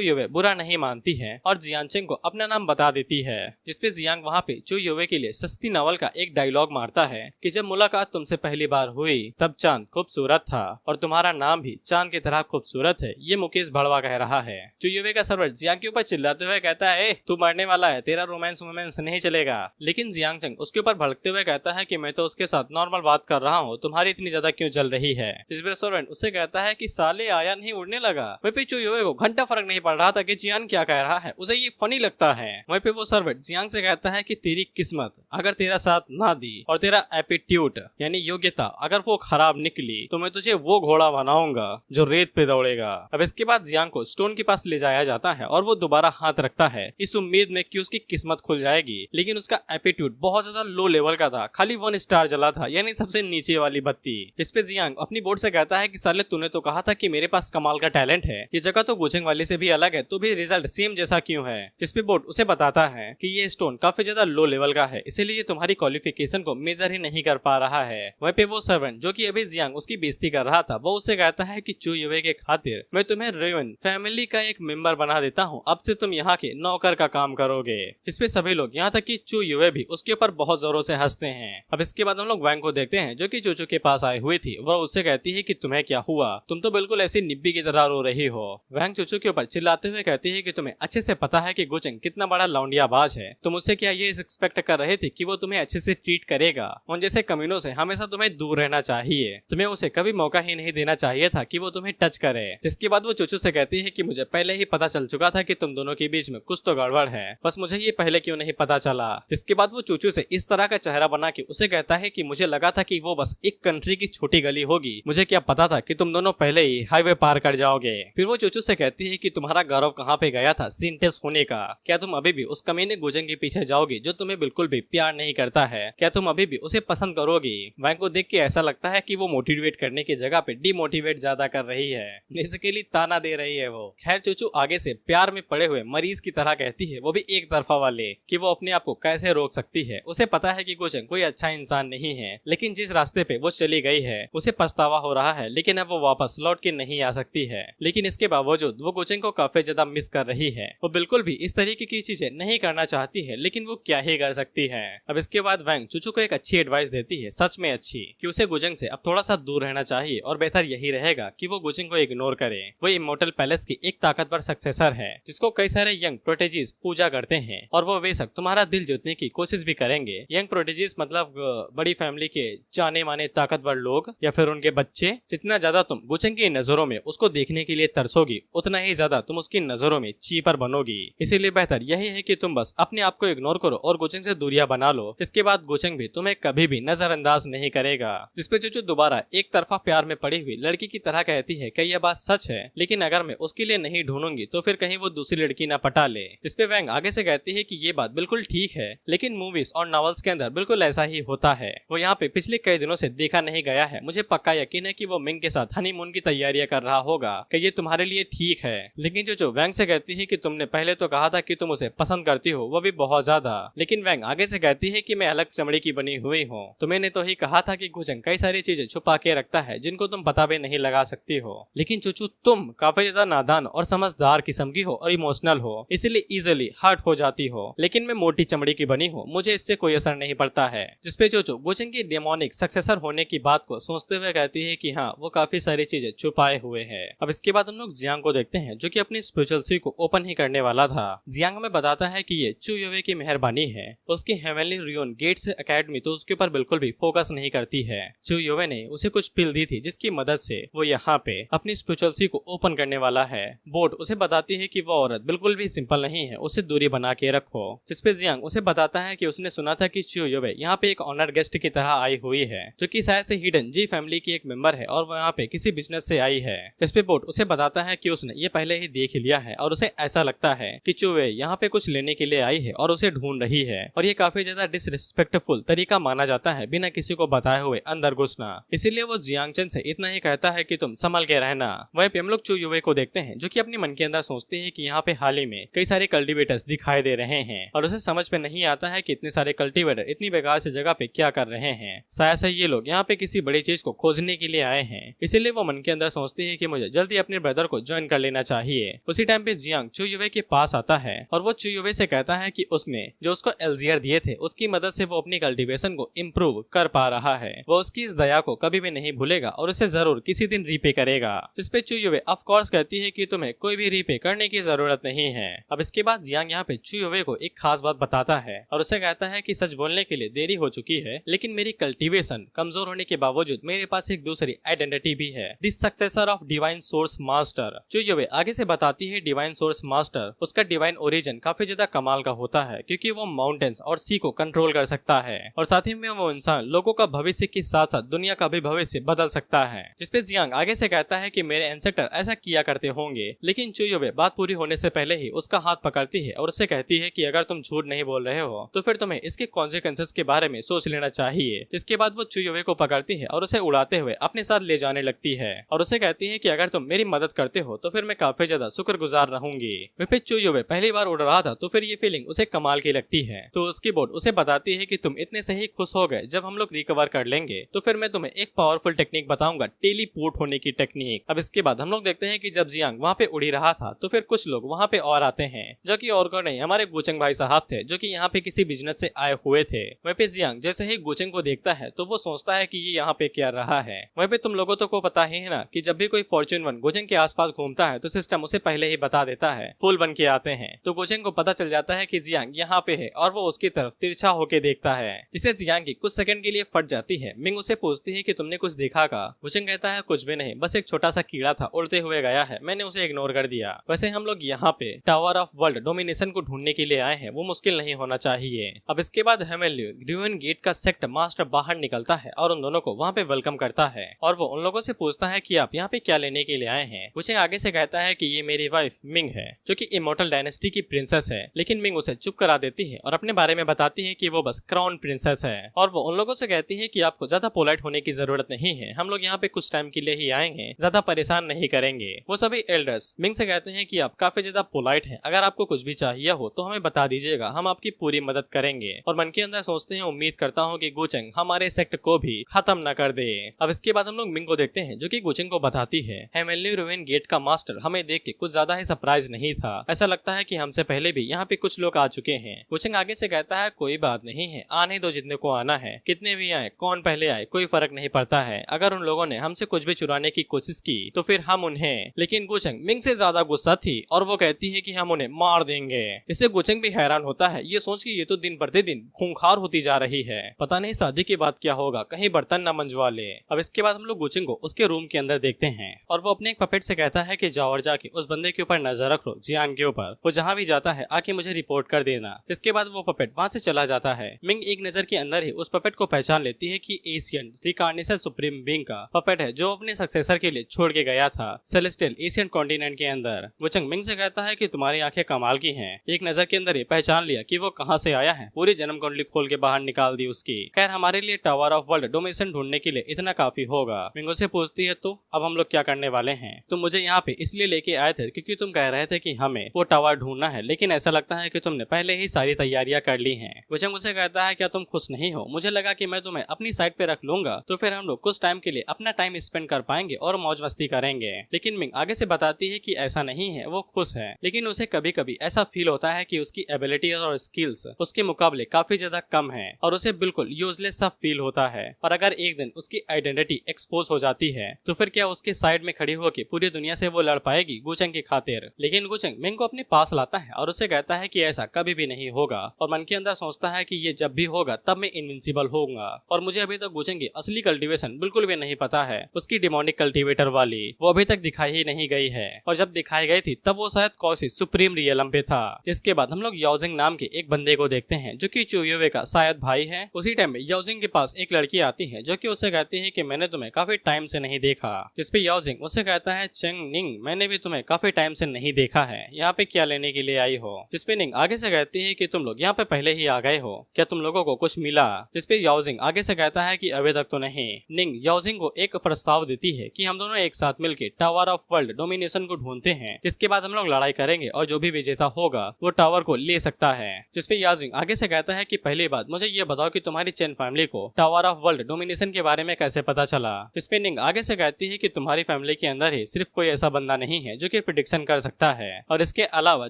युवे बुरा नहीं मानती है और जियांचेंग को अपना नाम बता देती है, जिसपे जियांग वहाँ पे चू युवे के लिए सस्ती नॉवल का एक डायलॉग मारता है कि जब मुलाकात तुमसे पहली बार हुई तब चांद खूबसूरत था और तुम्हारा नाम भी चांद की तरह खूबसूरत है, ये मुकेश भड़वा कह रहा है। चू युवे का सर्वेंट जियांग के ऊपर चिल्लाते हुए कहता है तू मरने वाला है, तेरा रोमांस वोमेंस नहीं चलेगा। लेकिन जियांगचेंग उसके ऊपर भड़कते हुए कहता है कि मैं तो उसके साथ नॉर्मल बात कर रहा हूँ, तुम्हारी इतनी ज्यादा क्यों जल रही है। जिस पर सर्वेंट उससे कहता है कि साले आया नहीं उड़ने लगा। वहीं पे चू युवे को घंटा फर्क नहीं पड़ रहा था कि जियांग क्या कह रहा है, उसे ये फनी लगता है। वहीं पे वो सर्वेंट जियांग से कहता है कि तेरी किस्मत अगर तेरा साथ ना दी और तेरा एप्टीट्यूड यानी योग्यता अगर वो खराब निकली तो मैं तुझे वो घोड़ा बनाऊंगा जो रेत पे दौड़ेगा। अब इसके बाद जियांग को स्टोन के पास ले जाया जाता है और वो दोबारा हाथ रखता है इस उम्मीद में कि उसकी किस्मत खुल जाएगी। लेकिन उसका एप्टीट्यूड बहुत ज्यादा लो लेवल का था, खाली 1 स्टार जला था, यानी सबसे नीचे वाली बत्ती। जिसपे जियांग अपनी बोर्ड से कहता है कि साले तूने तो कहा था कि मेरे पास कमाल का टैलेंट है, ये जगह तो गुचेंग वाले से भी अलग है, तो भी रिजल्ट सेम जैसा क्यों है। जिसपे बोर्ड उसे बताता है कि ये स्टोन काफी ज्यादा लो लेवल का है, इसीलिए तुम्हारी क्वालिफिकेशन को मेजर ही नहीं कर पा रहा है। वहीं पे वो सर्वेंट जो कि अभी जियांग उसकी बेइज्जती कर रहा था वो उससे कहता है कि चू युवे के खातिर मैं तुम्हें रेवन फैमिली का एक मेंबर बना देता हूँ, अब से तुम यहाँ के नौकर का काम करोगे। जिसपे सभी लोग यहाँ तक कि चू युवे भी उसके ऊपर बहुत जोरों से हंसते हैं। अब इसके बाद हम लोग वैंग को देखते हैं जो कि चूचू के पास आई हुई थी। वह उससे कहती है कि तुम्हें क्या हुआ, तुम तो बिल्कुल ऐसी निब्बी की तरह रो रही हो। वैंग चूचू के ऊपर चिल्लाते हुए कहती है कि तुम्हें अच्छे से पता है कि गुचेंग कितना बड़ा लौंडियाबाज है, तुम उससे क्या ये एक्सपेक्ट कर रहे थे कि वो तुम्हें अच्छे से ट्रीट करेगा। उन जैसे कमीनों से हमेशा तुम्हें दूर रहना चाहिए, तुम्हें उसे कभी मौका ही नहीं देना चाहिए था कि वो तुम्हें टच करे। जिसके बाद वो चूचू से कहती है कि मुझे पहले ही पता चल चुका था कि तुम दोनों के बीच में कुछ तो गड़बड़ है, बस मुझे ये पहले क्यों नहीं पता चला। जिसके बाद वो चूचू से इस तरह का चेहरा बना के उसे कहता है कि मुझे लगा था कि वो बस एक कंट्री की छोटी गली होगी, मुझे क्या पता था कि तुम दोनों पहले ही हाईवे पार कर जाओगे। फिर वो चूचू से कहती है कि तुम्हारा गौरव कहाँ पे गया था सिंटेस होने का, क्या तुम अभी भी उस कमीने गुचेंग के पीछे जाओगी जो तुम्हें बिल्कुल भी प्यार नहीं करता है, क्या तुम अभी भी उसे पसंद करोगी। वैंग को देख के ऐसा लगता है कि वो मोटिवेट करने की जगह पे डिमोटिवेट ज्यादा कर रही है, बेसिकली ताना दे रही है वो। खैर चूचू आगे से प्यार में पड़े हुए मरीज की तरह कहती है, वो भी एक तरफा वाले, कि वो अपने आप को कैसे रोक सकती है। उसे पता है कि गुचेंग कोई अच्छा इंसान नहीं है, लेकिन जिस रास्ते पे वो चली गई है उसे पछतावा हो रहा है, लेकिन अब वो वापस लौट के नहीं आ सकती है। लेकिन इसके बावजूद वो गुचेंग को काफी ज्यादा मिस कर रही है, वो बिल्कुल भी इस तरीके की चीजें नहीं करना चाहती है, लेकिन वो क्या ही कर सकती है। अब इसके बाद वैंग चूचू को एक अच्छी एडवाइस देती है, सच में अच्छी, कि उसे गुचेंग से अब थोड़ा सा दूर रहना चाहिए और बेहतर यही रहेगा कि वो गुचेंग को इग्नोर करे। वो इमोर्टल पैलेस की एक ताकतवर सक्सेसर है जिसको कई सारे यंग प्रोटेजीज पूजा करते हैं और वो बेशक तुम्हारा दिल जीतने की कोशिश भी करेंगे। यंग प्रोटेजीज मतलब बड़ी फैमिली के जाने माने ताकतवर लोग या फिर उनके बच्चे। जितना ज्यादा तुम गुचेंग की नजरों में उसको देखने के लिए तरसोगी उतना ही ज्यादा तुम उसकी नजरों में चीपर बनोगी। इसीलिए बेहतर यही है कि तुम बस अपने आप को इग्नोर करो और गुचेंग से दूरियां बना लो। इसके बाद गुचेंग भी तुम्हें कभी भी नजरअंदाज नहीं करेगा। जिसपे चूचू दोबारा एक तरफा प्यार में पड़ी हुई लड़की की तरह कहती है कि यह बात सच है, लेकिन अगर मैं उसके लिए नहीं ढूंढूंगी तो फिर कहीं वो दूसरी लड़की ना पटा ले। जिसपे वैंग आगे से कहती है कि ये बात बिल्कुल ठीक है, लेकिन मूवीज और नॉवेल्स के अंदर बिल्कुल ऐसा ही होता है। वो यहाँ पे पिछले कई दिनों से देखा नहीं गया है, मुझे पक्का यकीन है कि वो मिंग के साथ हनीमून की तैयारियां कर रहा होगा कि ये तुम्हारे लिए ठीक है। लेकिन जो वैंग से कहती है कि तुमने पहले तो कहा था कि तुम उसे पसंद करती हो, वो भी बहुत ज्यादा, लेकिन वैंग आगे से कहती है कि मैं अलग चमड़ी की बनी हुई हूँ, तो मैंने तो ही कहा था कि गुचेंग कई सारी चीजें छुपा के रखता है जिनको तुम पता भी नहीं लगा सकती हो। लेकिन चूचू तुम काफी ज्यादा नादान और समझदार किस्म की हो और इमोशनल हो, इसलिए इजिली हर्ट हो जाती हो, लेकिन मैं मोटी चमड़ी की बनी हूँ, मुझे इससे कोई असर नहीं पड़ता है। जिसपे चूचू गुचेंग की डेमोनिक सक्सेसर होने की बात को सोचते हुए कहती है कि हाँ वो काफी सारी चीजें छुपाए हुए है। अब इसके बाद हम लोग जियांग को देखते हैं जो कि अपनी स्पिरिचुअल सी को ओपन ही करने वाला था। जियांग हमें बताता है कि ये चू युवे की मेहरबानी है, उसकी हेवनली रियोन गेट्स एकेडमी तो उसके ऊपर बिल्कुल भी फोकस नहीं करती है। चू युवे ने उसे कुछ पिल दी थी जिसकी मदद से वो यहाँ पे अपनी स्पिरिचुअल सी को ओपन करने वाला है। बोर्ड उसे बताती है कि वो औरत बिल्कुल भी सिंपल नहीं है, उससे दूरी बना के रखो। जिसपे जियांग उसे बताता है कि उसने सुना था कि चू युवे यहाँ पे एक ऑनर गेस्ट की तरह आई हुई है जो कि शायद से हिडन जी फैमिली की एक मेंबर है और वो यहाँ पे किसी बिजनेस से आई है। जिसपे बोर्ड उसे बताता है कि उसने ये पहले ही देख लिया है और उसे ऐसा लगता है कि चू युवे यहाँ पे कुछ लेने के लिए आई है और उसे ढूंढ रही है, और ये काफी ज्यादा डिसरिस्पेक्टफुल तरीका माना जाता है बिना किसी को बताए हुए अंदर घुसना। इसीलिए वो जियांगचन से इतना ही कहता है कि तुम संभल के रहना। वहीं पे हम लोग चू युवे को देखते हैं जो कि अपने मन के अंदर सोचते हैं कि यहाँ पे हाल ही में कई सारे कल्टिवेटर्स दिखाई दे रहे हैं और उसे समझ में नहीं आता है कि इतने सारे कल्टीवेटर इतनी बेकार से जगह पे क्या कर रहे हैं। शायद से ये लोग यहाँ पे किसी बड़ी चीज को खोजने के लिए आए हैं। इसीलिए वो मन के अंदर सोचती है कि मुझे जल्दी अपने ब्रदर को ज्वाइन कर लेना चाहिए। उसी टाइम पे जियांग चुयुवे के पास आता है और वो चुयुवे से कहता है कि उसने जो उसको एल्जियर दिए थे उसकी मदद से वो अपनी कल्टीवेशन को इम्प्रूव कर पा रहा है। वो उसकी इस दया को कभी भी नहीं भूलेगा और उसे जरूर किसी दिन रीपे करेगा। जिसपे चुयुवे ऑफ कोर्स कहती है कि तुम्हें कोई भी रीपे करने की जरूरत नहीं है। अब इसके बाद जियांग यहाँ पे चुयुवे को एक खास बात बताता है और उसे कहता है कि सच बोलने के लिए देरी हो चुकी है, लेकिन मेरी कल्टीवेशन कमजोर होने के बावजूद मेरे पास एक दूसरी आइडेंटिटी भी है, the successor of divine source master. चुयुवे आगे से बताती है डिवाइन सोर्स मास्टर उसका डिवाइन ओरिजिन काफी ज्यादा कमाल का होता है क्योंकि वो माउंटेन्स और सी को कंट्रोल कर सकता है और साथ ही में वो इंसान लोगों का भविष्य के साथ साथ दुनिया का भी भविष्य बदल सकता है। जिसपे जियांग आगे से कहता है कि मेरे एंसेस्टर ऐसा किया करते होंगे, लेकिन चुयुवे बात पूरी होने से पहले ही उसका हाथ पकड़ती है और उससे कहती है कि अगर तुम झूठ नहीं बोल रहे हो तो फिर तुम्हें इसके कॉन्सिक्वेंसेस के बारे में सोच लेना चाहिए। जिसके बाद वो चुयुवे को पकड़ती है और उसे उड़ाते हुए अपने साथ ले जाने लगती है और उसे कहती है कि अगर तुम मेरी मदद करते हो तो फिर मैं काफी ज्यादा शुक्रगुजार रहूंगी। वह चुयुवे पहली बार उड़ रहा था तो फिर ये फीलिंग उसे कमाल की लगती है, तो उसकी बोट उसे बताती है कि तुम इतने से ही खुश हो गए जब हम लोग रिकवर कर लेंगे तो फिर मैं तुम्हें एक पावरफुल टेक्निक बताऊंगा, टेलीपोर्ट होने की टेक्निक। अब इसके बाद हम लोग देखते हैं कि जब जियांग वहाँ पे उड़ी रहा था तो फिर कुछ लोग वहाँ पे और आते हैं जो कि और को नहीं हमारे गुचेंग भाई साहब थे जो कि यहाँ पे किसी बिजनेस से आए हुए थे। वहीं पे जियांग जैसे ही गुचेंग को देखता है तो वो सोचता है कि ये यहाँ पे क्या रहा है। वहीं पे तुम लोगों को पता ही है ना कि जब भी कोई फॉर्च्यून 1 गुचेंग के आसपास घूमता है तो सिस्टम उसे पहले ही बता देता है फूल बन के आते हैं। तो गुचेंग को पता चल जाता है कि जियांग यहाँ पे है और वो उसकी तरफ तिरछा होके देखता है, जिसे जियांग की कुछ सेकंड के लिए फट जाती है। मिंग उसे पूछती है कि तुमने कुछ देखा का? गुचेंग कहता है कुछ भी नहीं, बस एक छोटा सा कीड़ा था उड़ते हुए गया है, मैंने उसे इग्नोर कर दिया। वैसे हम लोग यहाँ पे टावर ऑफ वर्ल्ड डोमिनेशन को ढूंढने के लिए आए हैं, वो मुश्किल नहीं होना चाहिए। अब इसके बाद हेमेल्यू ड्यून गेट का सेक्ट मास्टर बाहर निकलता है और उन दोनों को वहाँ पे वेलकम करता है और वो उन लोगों से पूछता है कि आप यहाँ पे क्या लेने के लिए आए हैं। गुचेंग आगे से कहता है कि ये मेरी वाइफ मिंग है जो कि इमोर्टल डायनेस्टी की प्रिंसेस है, लेकिन मिंग उसे चुप करा देती है और अपने बारे में बताती है कि वो बस क्राउन प्रिंसेस है और वो उन लोगों से कहती है कि आपको ज्यादा पोलाइट होने की जरूरत नहीं है, हम लोग यहाँ पे कुछ टाइम के लिए ही आएंगे, ज्यादा परेशान नहीं करेंगे। वो सभी एल्डर्स मिंग से कहते हैं कि आप काफी ज्यादा पोलाइट हैं, अगर आपको कुछ भी चाहिए हो तो हमें बता दीजिएगा, हम आपकी पूरी मदद करेंगे। और मन के अंदर सोचते हैं उम्मीद करता हूँ कि गुचेंग हमारे सेक्ट को भी खत्म न कर दे। अब इसके बाद हम लोग मिंग को देखते हैं जो कि गुचेंग को बताती है हेमेल्यू रुइन गेट का मास्टर हमें देख के कुछ ज्यादा ही सरप्राइज नहीं था, ऐसा लगता है कि हमसे पहले भी यहाँ पे कुछ लोग आ चुके हैं। गुचेंग आगे से कहता है कोई बात नहीं है, आने दो जितने को आना है, कितने भी आए, कौन पहले आए कोई फर्क नहीं पड़ता है, अगर उन लोगों ने हमसे कुछ भी चुराने की कोशिश की तो फिर हम उन्हें। लेकिन गुचेंग मिंग से ज्यादा गुस्सा थी और वो कहती है कि हम उन्हें मार देंगे। इससे गुचेंग भी हैरान होता है, ये सोच के ये तो दिन प्रतिदिन खूंखार होती जा रही है, पता नहीं शादी के बाद क्या होगा, कहीं बर्तन न मंजवा ले। अब इसके बाद हम लोग गुचेंग को उसके रूम के अंदर देखते हैं और वो अपने एक पपेट से कहता है कि जाओ और जाके उस बंदे के ऊपर नजर रखो, जियान के ऊपर, वो जहाँ भी जाता है आके मुझे रिपोर्ट कर देना। इसके बाद वो पपेट वहाँ से चला जाता है। मिंग एक नजर के अंदर ही उस पपेट को पहचान लेती है कि एशियन रिकार्नेशन सुप्रीम बीइंग का पपेट है जो अपने सक्सेसर के लिए छोड़ के गया था सेलेस्टियल एशियन कॉन्टिनेंट के अंदर। गुचेंग मिंग से कहता है कि तुम्हारी आंखें कमाल की हैं, एक नजर के अंदर ही पहचान लिया कि वो कहाँ से आया है, पूरी जन्म कुंडली खोल के बाहर निकाल दी उसकी। खैर हमारे लिए टावर ऑफ वर्ल्ड डोमिनेशन ढूंढने के लिए इतना काफी होगा। मिंगो से पूछती है तो अब हम लोग क्या करने वाले हैं? तुम मुझे यहाँ पे इसलिए लेके आए थे क्योंकि तुम कह रहे थे कि हमें वो टावर ढूंढना है, लेकिन ऐसा लगता है कि तुमने पहले ही सारी तैयारियां कर ली हैं। गुचेंग मुझसे कहता है क्या तुम खुश नहीं हो? मुझे लगा कि मैं तुम्हें अपनी साइड पे रख लूंगा तो फिर हम लोग कुछ टाइम के लिए अपना टाइम स्पेंड कर पाएंगे और मौज मस्ती करेंगे। लेकिन मिंग आगे से बताती है कि ऐसा नहीं है, वो खुश है, लेकिन उसे कभी कभी ऐसा फील होता है कि उसकी एबिलिटी और स्किल्स उसके मुकाबले काफी ज्यादा कम है और उसे बिल्कुल यूजलेस सा फील होता है। और अगर एक दिन उसकी आइडेंटिटी एक्सपोज हो जाती है तो फिर क्या उसके साइड में खड़ी होकर पूरी दुनिया से वो लड़ पाएगी गुचेंग की खातिर? लेकिन गुचेंग मिंग को अपने पास लाता है और उसे कहता है कि ऐसा कभी भी नहीं होगा और मन के अंदर सोचता है कि ये जब भी होगा तब मैं इनविंसिबल होऊंगा। और मुझे अभी तक गुचेंग की असली कल्टीवेशन बिल्कुल भी नहीं पता है, उसकी डिमोनिक कल्टीवेटर वाली वो अभी तक दिखाई ही नहीं गई है और जब दिखाई गई थी तब वो शायद कौसी सुप्रीम रियलम पे था। जिसके बाद हम लोग याओजिंग नाम के एक बंदे को देखते हैं जो कि चुयुवे का शायद भाई है। उसी टाइम में याओजिंग के पास एक लड़की आती है जो कि उससे कहती है कि मैंने तुम्हें काफी टाइम से नहीं देखा। जिसपे याओजिंग उससे कहता है चेंग निंग मैंने भी तुम्हें काफी टाइम से नहीं देखा है, यहाँ पे क्या लेने के लिए आई हो? जिसपे निंग आगे से कहती है कि तुम लोग यहाँ पे पहले ही आ गए हो, क्या तुम लोगों को कुछ मिला? जिसपे याओजिंग आगे से कहता है कि अभी तक तो नहीं। निंग याओजिंग को एक प्रस्ताव देती है कि हम दोनों एक साथ मिलकर टावर ऑफ वर्ल्ड डोमिनेशन को ढूंढते हैं, जिसके बाद हम लोग लड़ाई करेंगे और जो भी विजेता होगा वो टावर को ले सकता है। जिसपे याजिंग आगे से कहता है कि पहली बात मुझे ये बताओ कि तुम्हारी चेन फैमिली को टावर ऑफ वर्ल्ड डोमिनेशन के बारे में कैसे पता चला। इसपे निंग आगे से कहती है कि तुम्हारी फैमिली के अंदर ही सिर्फ कोई ऐसा बंदा नहीं है जो कि प्रिडिक्शन कर सकता है, और इसके अलावा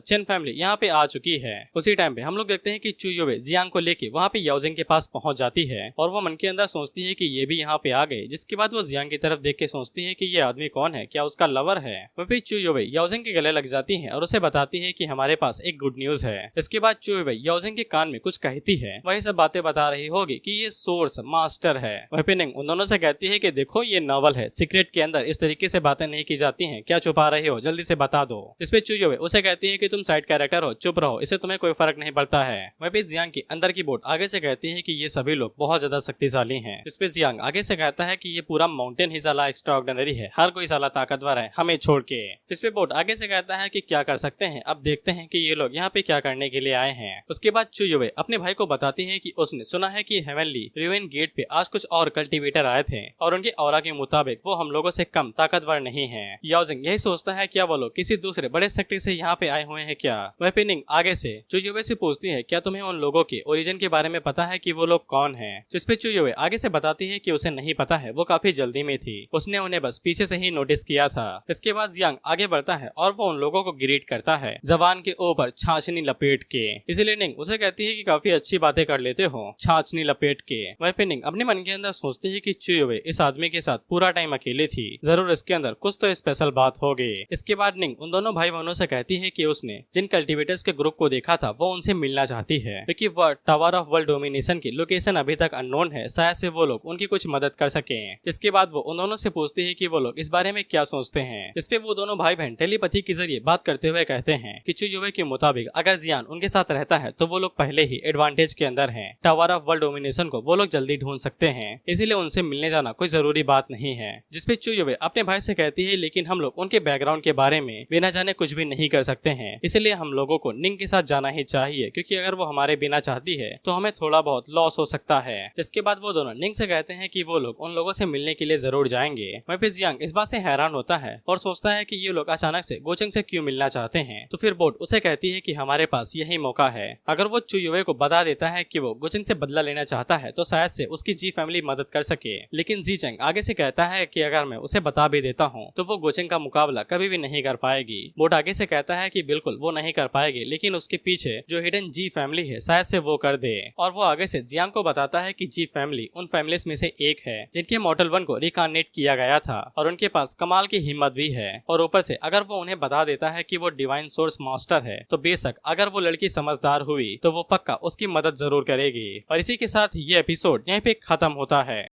चेन फैमिली यहाँ पे आ चुकी है। उसी टाइम पे हम लोग देखते हैं कि चुयोबे जियांग को लेके वहाँ पे याजिंग के पास पहुंच जाती है और वो मन के अंदर सोचती है कि ये भी यहाँ पे आ गए। जिसके बाद वो जियांग की तरफ देख के सोचती है कि ये आदमी कौन है, क्या उसका लवर है। वह फिर चुयोबे याजिंग के गले लग जाती है और उसे बताती है कि हमारे पास एक गुड न्यूज है। इसके बाद चुयोबे याजिंग के कान में कुछ कहती है, वही सब बातें बता रही होगी कि ये सोर्स मास्टर है। वह फिर निंग उन दोनों से कहती है कि देखो ये नॉवल है, सीक्रेट के अंदर इस तरीके से बातें नहीं की जाती हैं, क्या छुपा रहे हो, जल्दी से बता दो। इसपे चुयोबे उसे कहती है कि तुम साइड कैरेक्टर हो, चुप रहो, इससे तुम्हें कोई फर्क नहीं पड़ता है। वह फिर जियांग की अंदर की बोर्ड आगे से कहती है कि ये सभी लोग बहुत ज्यादा शक्तिशाली हैं। जिसपे जियांग आगे से कहता है कि ये पूरा माउंटेन ही साला एक्स्ट्राऑर्डिनरी है, हर कोई साला ताकतवर है हमें छोड़ के। जिसपे बोर्ड आगे से कहता है कि क्या कर सकते हैं, अब देखते हैं कि ये लोग यहाँ पे क्या करने के लिए आए हैं। उसके बाद चुयोबे अपने भाई को बताती है कि उसने सुना है कि हेवनली रिवेन गेट पे आज कुछ और कल्टीवेटर आए थे और उनके ऑरा के मुताबिक वो हम लोगों से कम ताकतवर नहीं है। याजिंग यही सोचता है क्या वो लोग किसी दूसरे बड़े शक्ति से यहाँ पे आए हुए हैं क्या। वह पिनिंग आगे से चुयोबे से पूछती है क्या तुम्हें उन लोगों के ओरिजिन के बारे में पता है कि वो लोग कौन हैं। जिसपे चुयोबे आगे से बताती है कि उसे नहीं पता है, वो काफी जल्दी में थी, उसने उन्हें बस पीछे से ही नोटिस किया था। इसके बाद जियांग आगे बढ़ता है और वो उन लोगों को ग्रीट करता है जबान के ऊपर छाछनी लपेट के। इसीलिए निंग उसे कहती है कि काफी अच्छी बातें कर लेते हो छाछनी लपेट के। वह पे निंग अपने मन के अंदर सोचती है कि चुयोबे इस आदमी के साथ पूरा टाइम अकेले थी, जरूर इसके अंदर कुछ तो स्पेशल बात होगी। इसके बाद निंग उन दोनों भाई बहनों से कहती है कि उसने जिन कल्टीवेटर्स के ग्रुप को देखा था वो उनसे मिलना चाहती है, क्योंकि वह टावर ऑफ वर्ल्ड डोमिनेशन की लोकेशन अभी तक अननोन है, शायद से वो लोग उनकी कुछ मदद कर सके। इसके बाद वो उन दोनों से पूछती है कि वो लोग इस बारे में क्या सोचते हैं। इस पे वो दोनों भाई बहन टेलीपैथी के जरिए बात करते हुए कहते हैं कि चुयोबे के मुताबिक अगर जियान उनके साथ रहता है तो वो लोग पहले ही एडवांटेज के अंदर हैं, टावर ऑफ वर्ल्ड डोमिनेशन को वो लोग जल्दी ढूंढ सकते हैं, इसीलिए उनसे मिलने जाना कोई जरूरी बात नहीं है। जिसपे चुयोबे अपने भाई से कहती है लेकिन हम लोग उनके बैकग्राउंड के बारे में बिना जाने कुछ भी नहीं कर सकते हैं, इसलिए हम लोगों को निंग के साथ जाना ही चाहिए, क्योंकि अगर वो हमारे बिना चाहती है तो हमें थोड़ा बहुत लॉस हो सकता है। जिसके बाद वो दोनों निंग से कहते हैं कि वो लोग उन लोगों से मिलने के लिए जरूर जाएंगे। वहीं पे जियांग इस बात से हैरान होता है और सोचता है कि ये लोग अचानक से गोचेंग से क्यों मिलना चाहते हैं। तो फिर बोट उसे कहती है कि हमारे पास यही मौका है, अगर वो चुयोबे को बता देता है कि वो गोचेंग से बदला लेना चाहता है तो शायद से उसकी जी फैमिली मदद कर सके। लेकिन जी चेंग आगे से कहता है कि अगर मैं उसे बता भी देता हूँ तो वो गोचेंग का मुकाबला कभी भी नहीं कर पाएगी। बोट आगे से कहता है कि बिल्कुल वो नहीं कर पाएगी, लेकिन उसके पीछे जो हिडन जी फैमिली है शायद से वो कर दे। और वो आगे से जियांग को बताता है कि जी फैमिली उन फैमिलीज में से एक है जिनके मॉडल 1 को रिकार्नेट किया गया था और उनके पास कमाल की हिम्मत भी है। और ऊपर से अगर वो उन्हें बता देता है कि वो डिवाइन सोर्स मास्टर है तो बेशक अगर वो लड़की समझदार हुई तो वो पक्का उसकी मदद जरूर करेगी। और इसी के साथ ये एपिसोड यहीं पे खत्म होता है।